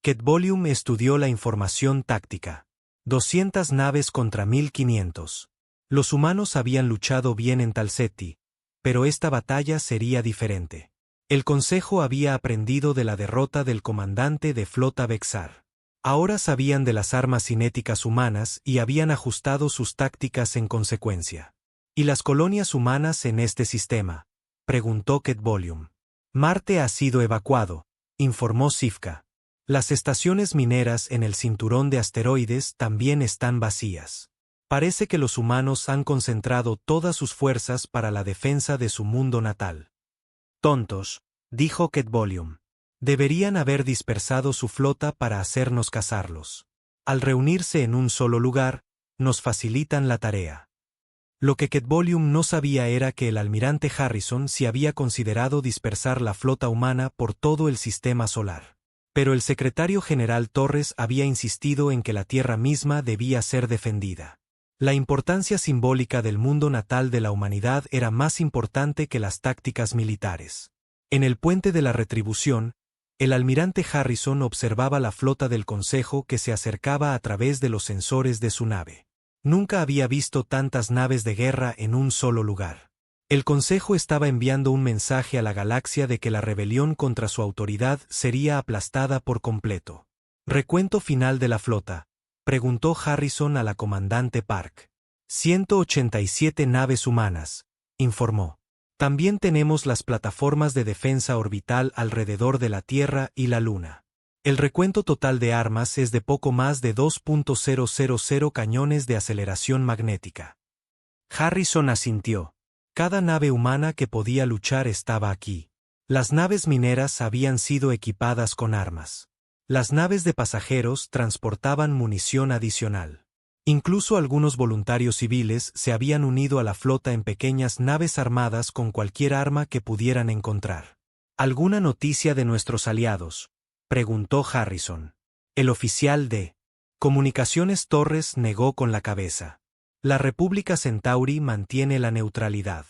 Ketbolium estudió la información táctica. 200 naves contra 1500. Los humanos habían luchado bien en Talsetti, pero esta batalla sería diferente. El Consejo había aprendido de la derrota del comandante de flota Vexar. Ahora sabían de las armas cinéticas humanas y habían ajustado sus tácticas en consecuencia. ¿Y las colonias humanas en este sistema?, preguntó Ketbolium. Marte ha sido evacuado, informó Sifka. Las estaciones mineras en el cinturón de asteroides también están vacías. Parece que los humanos han concentrado todas sus fuerzas para la defensa de su mundo natal. Tontos, dijo Ketbolium. Deberían haber dispersado su flota para hacernos cazarlos. Al reunirse en un solo lugar, nos facilitan la tarea. Lo que Ketbolium no sabía era que el almirante Harrison sí había considerado dispersar la flota humana por todo el sistema solar. Pero el secretario general Torres había insistido en que la Tierra misma debía ser defendida. La importancia simbólica del mundo natal de la humanidad era más importante que las tácticas militares. En el puente de la retribución, el almirante Harrison observaba la flota del Consejo que se acercaba a través de los sensores de su nave. Nunca había visto tantas naves de guerra en un solo lugar. El Consejo estaba enviando un mensaje a la galaxia de que la rebelión contra su autoridad sería aplastada por completo. ¿Recuento final de la flota?, preguntó Harrison a la comandante Park. 187 naves humanas, informó. También tenemos las plataformas de defensa orbital alrededor de la Tierra y la Luna. El recuento total de armas es de poco más de 2.000 cañones de aceleración magnética. Harrison asintió. Cada nave humana que podía luchar estaba aquí. Las naves mineras habían sido equipadas con armas. Las naves de pasajeros transportaban munición adicional. Incluso algunos voluntarios civiles se habían unido a la flota en pequeñas naves armadas con cualquier arma que pudieran encontrar. ¿Alguna noticia de nuestros aliados?, preguntó Harrison. El oficial de Comunicaciones Torres negó con la cabeza. La República Centauri mantiene la neutralidad.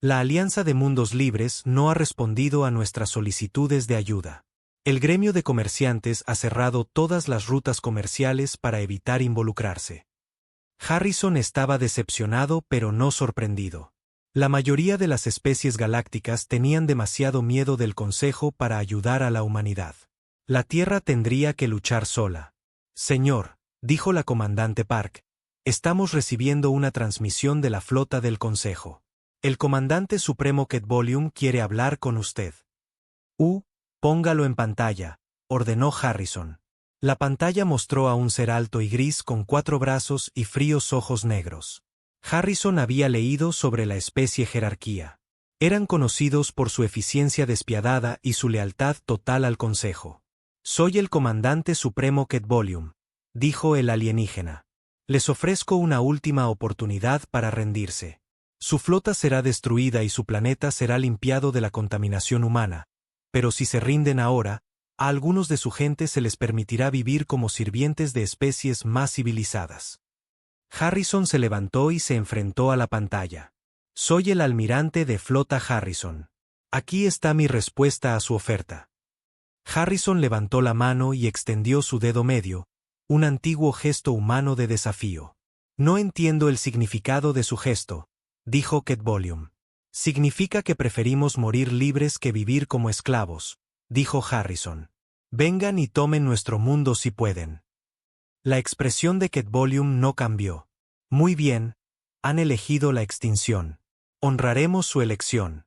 La Alianza de Mundos Libres no ha respondido a nuestras solicitudes de ayuda. El gremio de comerciantes ha cerrado todas las rutas comerciales para evitar involucrarse. Harrison estaba decepcionado pero no sorprendido. La mayoría de las especies galácticas tenían demasiado miedo del Consejo para ayudar a la humanidad. La Tierra tendría que luchar sola. Señor, dijo la comandante Park, estamos recibiendo una transmisión de la flota del Consejo. El comandante supremo Ket Volume quiere hablar con usted. Póngalo en pantalla, ordenó Harrison. La pantalla mostró a un ser alto y gris con 4 brazos y fríos ojos negros. Harrison había leído sobre la especie jerarquía. Eran conocidos por su eficiencia despiadada y su lealtad total al Consejo. Soy el comandante supremo Ket Volume, dijo el alienígena. Les ofrezco una última oportunidad para rendirse. Su flota será destruida y su planeta será limpiado de la contaminación humana. Pero si se rinden ahora, a algunos de su gente se les permitirá vivir como sirvientes de especies más civilizadas. Harrison se levantó y se enfrentó a la pantalla. Soy el almirante de flota Harrison. Aquí está mi respuesta a su oferta. Harrison levantó la mano y extendió su dedo medio, un antiguo gesto humano de desafío. No entiendo el significado de su gesto, dijo Ket Volume. Significa que preferimos morir libres que vivir como esclavos, dijo Harrison. Vengan y tomen nuestro mundo si pueden. La expresión de Ket Volume no cambió. Muy bien, han elegido la extinción. Honraremos su elección.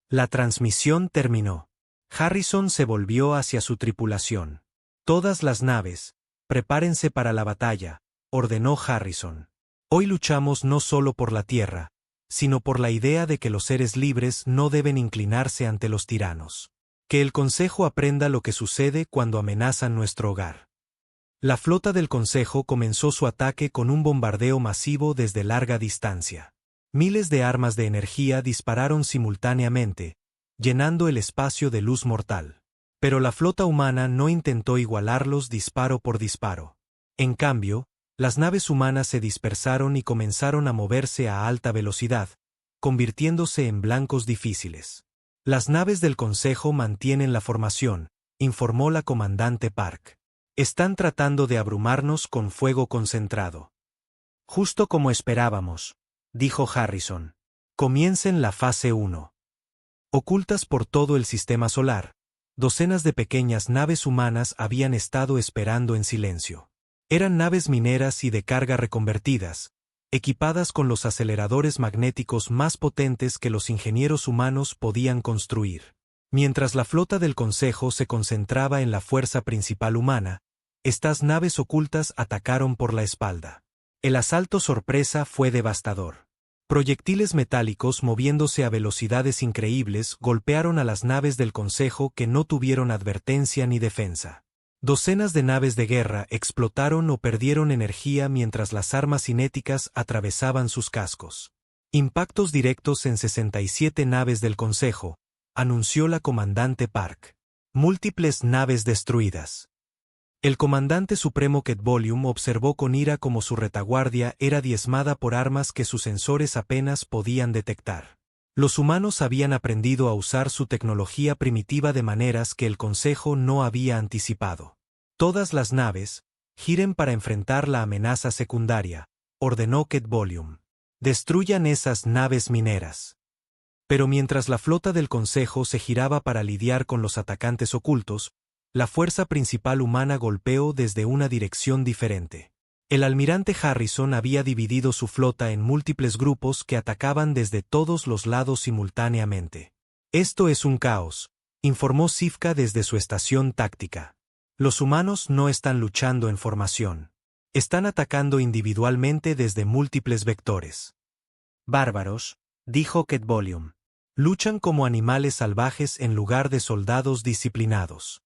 La transmisión terminó. Harrison se volvió hacia su tripulación. Todas las naves, prepárense para la batalla, ordenó Harrison. Hoy luchamos no solo por la Tierra, sino por la idea de que los seres libres no deben inclinarse ante los tiranos. Que el Consejo aprenda lo que sucede cuando amenazan nuestro hogar. La flota del Consejo comenzó su ataque con un bombardeo masivo desde larga distancia. Miles de armas de energía dispararon simultáneamente, llenando el espacio de luz mortal. Pero la flota humana no intentó igualarlos disparo por disparo. En cambio, las naves humanas se dispersaron y comenzaron a moverse a alta velocidad, convirtiéndose en blancos difíciles. Las naves del Consejo mantienen la formación, informó la comandante Park. Están tratando de abrumarnos con fuego concentrado. Justo como esperábamos, dijo Harrison. Comiencen la fase 1. Ocultas por todo el sistema solar, docenas de pequeñas naves humanas habían estado esperando en silencio. Eran naves mineras y de carga reconvertidas, equipadas con los aceleradores magnéticos más potentes que los ingenieros humanos podían construir. Mientras la flota del Consejo se concentraba en la fuerza principal humana, estas naves ocultas atacaron por la espalda. El asalto sorpresa fue devastador. Proyectiles metálicos moviéndose a velocidades increíbles golpearon a las naves del Consejo que no tuvieron advertencia ni defensa. Docenas de naves de guerra explotaron o perdieron energía mientras las armas cinéticas atravesaban sus cascos. Impactos directos en 67 naves del Consejo, anunció la comandante Park. Múltiples naves destruidas. El comandante supremo Ket Volume observó con ira cómo su retaguardia era diezmada por armas que sus sensores apenas podían detectar. Los humanos habían aprendido a usar su tecnología primitiva de maneras que el Consejo no había anticipado. Todas las naves, giren para enfrentar la amenaza secundaria, ordenó Ket Volume. Destruyan esas naves mineras. Pero mientras la flota del Consejo se giraba para lidiar con los atacantes ocultos, la fuerza principal humana golpeó desde una dirección diferente. El almirante Harrison había dividido su flota en múltiples grupos que atacaban desde todos los lados simultáneamente. Esto es un caos, informó Sivka desde su estación táctica. Los humanos no están luchando en formación. Están atacando individualmente desde múltiples vectores. Bárbaros, dijo Ket Volume. Luchan como animales salvajes en lugar de soldados disciplinados.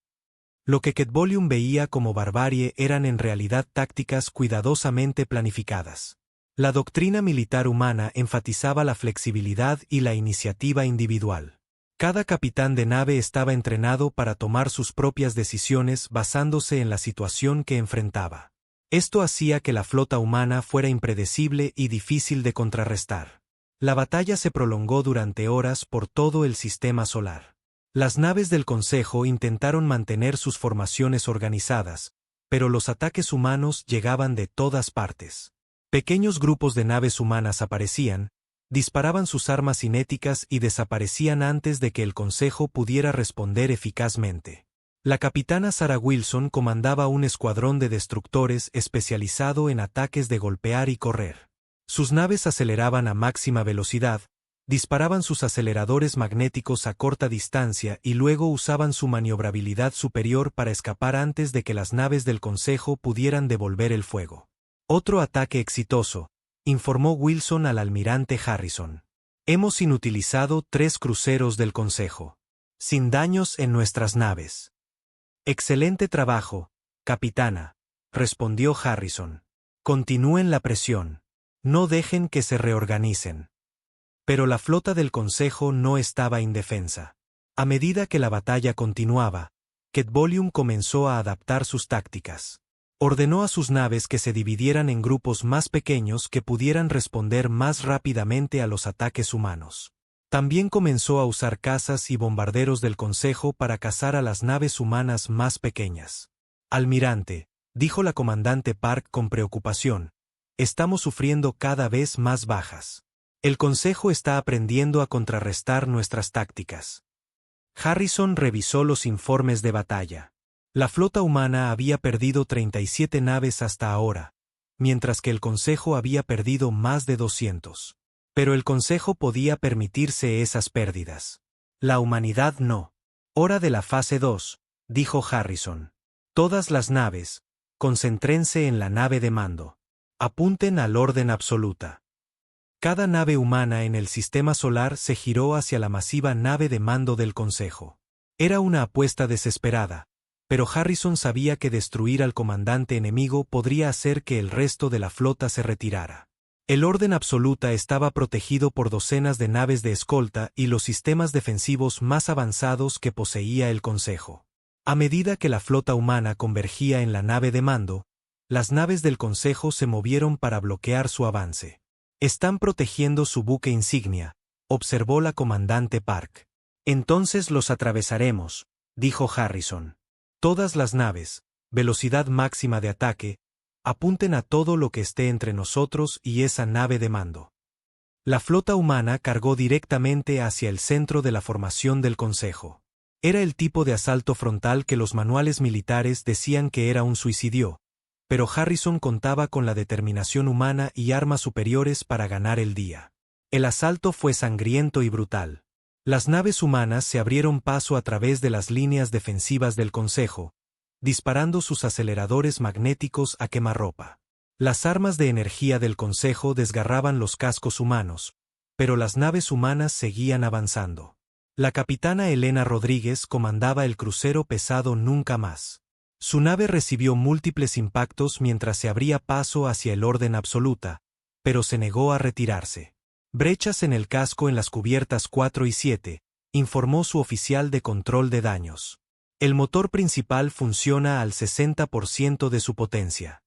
Lo que Ketbolium veía como barbarie eran en realidad tácticas cuidadosamente planificadas. La doctrina militar humana enfatizaba la flexibilidad y la iniciativa individual. Cada capitán de nave estaba entrenado para tomar sus propias decisiones basándose en la situación que enfrentaba. Esto hacía que la flota humana fuera impredecible y difícil de contrarrestar. La batalla se prolongó durante horas por todo el sistema solar. Las naves del Consejo intentaron mantener sus formaciones organizadas, pero los ataques humanos llegaban de todas partes. Pequeños grupos de naves humanas aparecían, disparaban sus armas cinéticas y desaparecían antes de que el Consejo pudiera responder eficazmente. La capitana Sarah Wilson comandaba un escuadrón de destructores especializado en ataques de golpear y correr. Sus naves aceleraban a máxima velocidad, disparaban sus aceleradores magnéticos a corta distancia y luego usaban su maniobrabilidad superior para escapar antes de que las naves del Consejo pudieran devolver el fuego. Otro ataque exitoso, informó Wilson al almirante Harrison. Hemos inutilizado 3 cruceros del Consejo. Sin daños en nuestras naves. Excelente trabajo, capitana, respondió Harrison. Continúen la presión. No dejen que se reorganicen. Pero la flota del Consejo no estaba indefensa. A medida que la batalla continuaba, Ketbolium comenzó a adaptar sus tácticas. Ordenó a sus naves que se dividieran en grupos más pequeños que pudieran responder más rápidamente a los ataques humanos. También comenzó a usar cazas y bombarderos del Consejo para cazar a las naves humanas más pequeñas. Almirante, dijo la comandante Park con preocupación, estamos sufriendo cada vez más bajas. El Consejo está aprendiendo a contrarrestar nuestras tácticas. Harrison revisó los informes de batalla. La flota humana había perdido 37 naves hasta ahora, mientras que el Consejo había perdido más de 200. Pero el Consejo podía permitirse esas pérdidas. La humanidad no. Hora de la fase 2, dijo Harrison. Todas las naves, concéntrense en la nave de mando. Apunten al orden absoluta. Cada nave humana en el sistema solar se giró hacia la masiva nave de mando del Consejo. Era una apuesta desesperada, pero Harrison sabía que destruir al comandante enemigo podría hacer que el resto de la flota se retirara. El orden absoluta estaba protegido por docenas de naves de escolta y los sistemas defensivos más avanzados que poseía el Consejo. A medida que la flota humana convergía en la nave de mando, las naves del Consejo se movieron para bloquear su avance. Están protegiendo su buque insignia, observó la comandante Park. Entonces los atravesaremos, dijo Harrison. Todas las naves, velocidad máxima de ataque, apunten a todo lo que esté entre nosotros y esa nave de mando. La flota humana cargó directamente hacia el centro de la formación del Consejo. Era el tipo de asalto frontal que los manuales militares decían que era un suicidio, pero Harrison contaba con la determinación humana y armas superiores para ganar el día. El asalto fue sangriento y brutal. Las naves humanas se abrieron paso a través de las líneas defensivas del Consejo, disparando sus aceleradores magnéticos a quemarropa. Las armas de energía del Consejo desgarraban los cascos humanos, pero las naves humanas seguían avanzando. La capitana Elena Rodríguez comandaba el crucero pesado Nunca Más. Su nave recibió múltiples impactos mientras se abría paso hacia el orden absoluta, pero se negó a retirarse. Brechas en el casco en las cubiertas 4 y 7, informó su oficial de control de daños. El motor principal funciona al 60% de su potencia.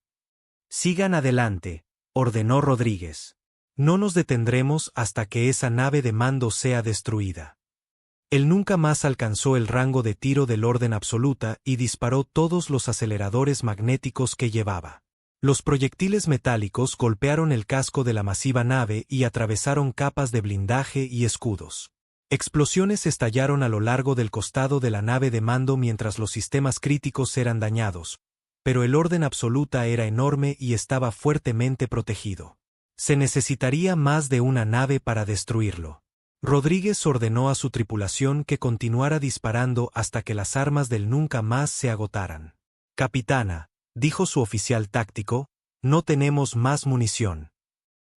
Sigan adelante, ordenó Rodríguez. No nos detendremos hasta que esa nave de mando sea destruida. Él Nunca Más alcanzó el rango de tiro del orden absoluta y disparó todos los aceleradores magnéticos que llevaba. Los proyectiles metálicos golpearon el casco de la masiva nave y atravesaron capas de blindaje y escudos. Explosiones estallaron a lo largo del costado de la nave de mando mientras los sistemas críticos eran dañados, pero el orden absoluta era enorme y estaba fuertemente protegido. Se necesitaría más de una nave para destruirlo. Rodríguez ordenó a su tripulación que continuara disparando hasta que las armas del Nunca Más se agotaran. Capitana, dijo su oficial táctico, no tenemos más munición.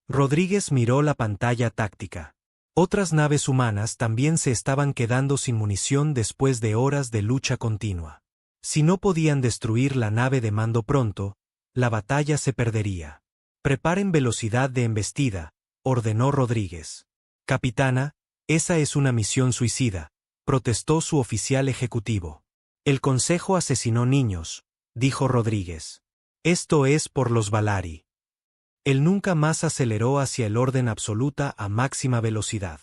Rodríguez miró la pantalla táctica. Otras naves humanas también se estaban quedando sin munición después de horas de lucha continua. Si no podían destruir la nave de mando pronto, la batalla se perdería. Preparen velocidad de embestida, ordenó Rodríguez. Capitana, esa es una misión suicida, protestó su oficial ejecutivo. El Consejo asesinó niños, dijo Rodríguez. Esto es por los Valari. Él nunca más aceleró hacia el orden absoluta a máxima velocidad.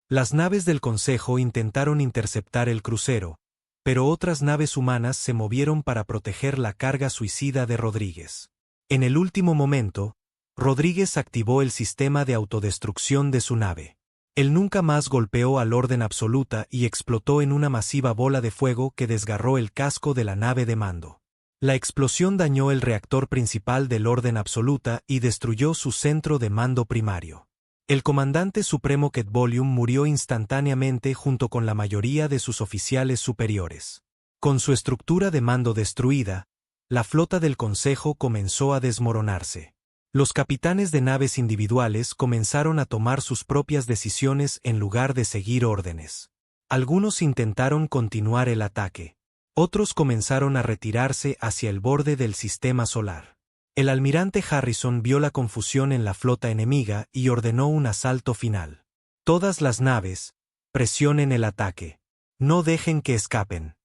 Las naves del Consejo intentaron interceptar el crucero, pero otras naves humanas se movieron para proteger la carga suicida de Rodríguez. En el último momento, Rodríguez activó el sistema de autodestrucción de su nave. Él nunca más golpeó al orden absoluta y explotó en una masiva bola de fuego que desgarró el casco de la nave de mando. La explosión dañó el reactor principal del orden absoluta y destruyó su centro de mando primario. El comandante supremo Ket Volume murió instantáneamente junto con la mayoría de sus oficiales superiores. Con su estructura de mando destruida, la flota del Consejo comenzó a desmoronarse. Los capitanes de naves individuales comenzaron a tomar sus propias decisiones en lugar de seguir órdenes. Algunos intentaron continuar el ataque. Otros comenzaron a retirarse hacia el borde del sistema solar. El almirante Harrison vio la confusión en la flota enemiga y ordenó un asalto final. Todas las naves, presionen el ataque. No dejen que escapen.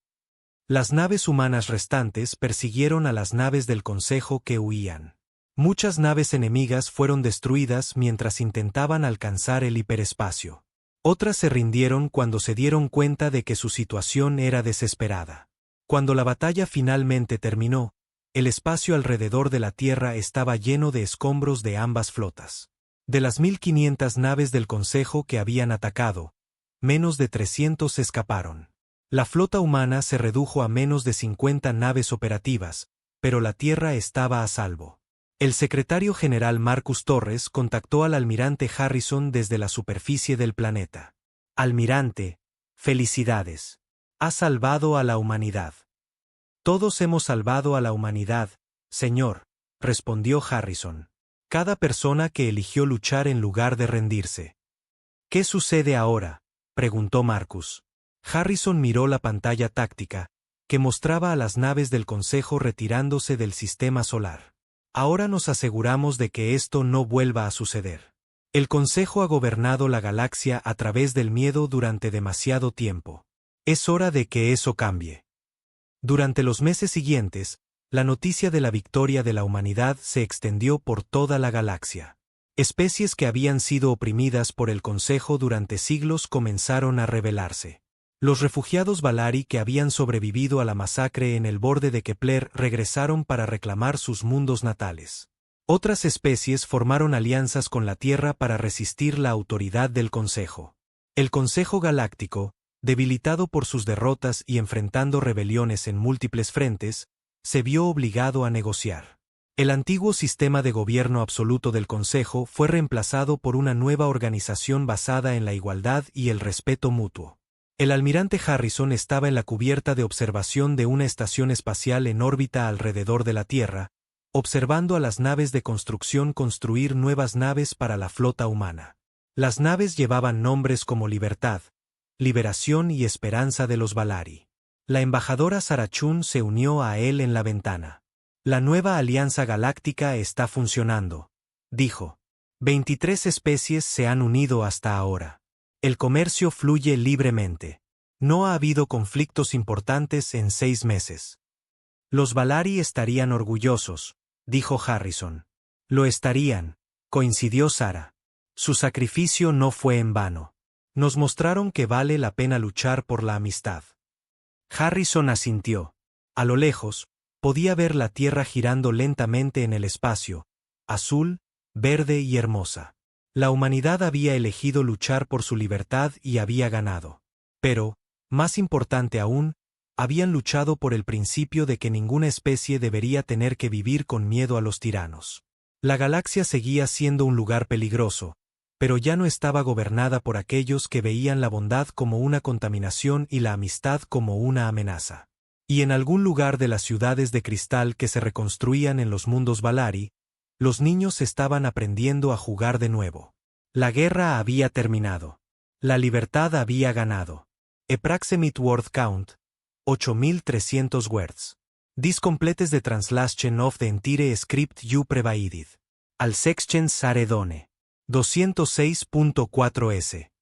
Las naves humanas restantes persiguieron a las naves del Consejo que huían. Muchas naves enemigas fueron destruidas mientras intentaban alcanzar el hiperespacio. Otras se rindieron cuando se dieron cuenta de que su situación era desesperada. Cuando la batalla finalmente terminó, el espacio alrededor de la Tierra estaba lleno de escombros de ambas flotas. De las 1500 naves del Consejo que habían atacado, menos de 300 escaparon. La flota humana se redujo a menos de 50 naves operativas, pero la Tierra estaba a salvo. El secretario general Marcus Torres contactó al almirante Harrison desde la superficie del planeta. Almirante, felicidades. Has salvado a la humanidad. Todos hemos salvado a la humanidad, señor, respondió Harrison. Cada persona que eligió luchar en lugar de rendirse. ¿Qué sucede ahora?, preguntó Marcus. Harrison miró la pantalla táctica, que mostraba a las naves del Consejo retirándose del sistema solar. Ahora nos aseguramos de que esto no vuelva a suceder. El Consejo ha gobernado la galaxia a través del miedo durante demasiado tiempo. Es hora de que eso cambie. Durante los meses siguientes, la noticia de la victoria de la humanidad se extendió por toda la galaxia. Especies que habían sido oprimidas por el Consejo durante siglos comenzaron a rebelarse. Los refugiados Valari que habían sobrevivido a la masacre en el borde de Kepler regresaron para reclamar sus mundos natales. Otras especies formaron alianzas con la Tierra para resistir la autoridad del Consejo. El Consejo Galáctico, debilitado por sus derrotas y enfrentando rebeliones en múltiples frentes, se vio obligado a negociar. El antiguo sistema de gobierno absoluto del Consejo fue reemplazado por una nueva organización basada en la igualdad y el respeto mutuo. El almirante Harrison estaba en la cubierta de observación de una estación espacial en órbita alrededor de la Tierra, observando a las naves de construcción construir nuevas naves para la flota humana. Las naves llevaban nombres como Libertad, Liberación y Esperanza de los Valari. La embajadora Sarachun se unió a él en la ventana. La nueva alianza galáctica está funcionando, dijo. 23 especies se han unido hasta ahora. El comercio fluye libremente. No ha habido conflictos importantes en 6 meses. Los Valari estarían orgullosos, dijo Harrison. Lo estarían, coincidió Sara. Su sacrificio no fue en vano. Nos mostraron que vale la pena luchar por la amistad. Harrison asintió. A lo lejos, podía ver la Tierra girando lentamente en el espacio, azul, verde y hermosa. La humanidad había elegido luchar por su libertad y había ganado. Pero, más importante aún, habían luchado por el principio de que ninguna especie debería tener que vivir con miedo a los tiranos. La galaxia seguía siendo un lugar peligroso, pero ya no estaba gobernada por aquellos que veían la bondad como una contaminación y la amistad como una amenaza. Y en algún lugar de las ciudades de cristal que se reconstruían en los mundos Valari, los niños estaban aprendiendo a jugar de nuevo. La guerra había terminado. La libertad había ganado. Approximate Word Count, 8300 words. This completes the translation of the entire script you provided. Al section sare done. 206.4s.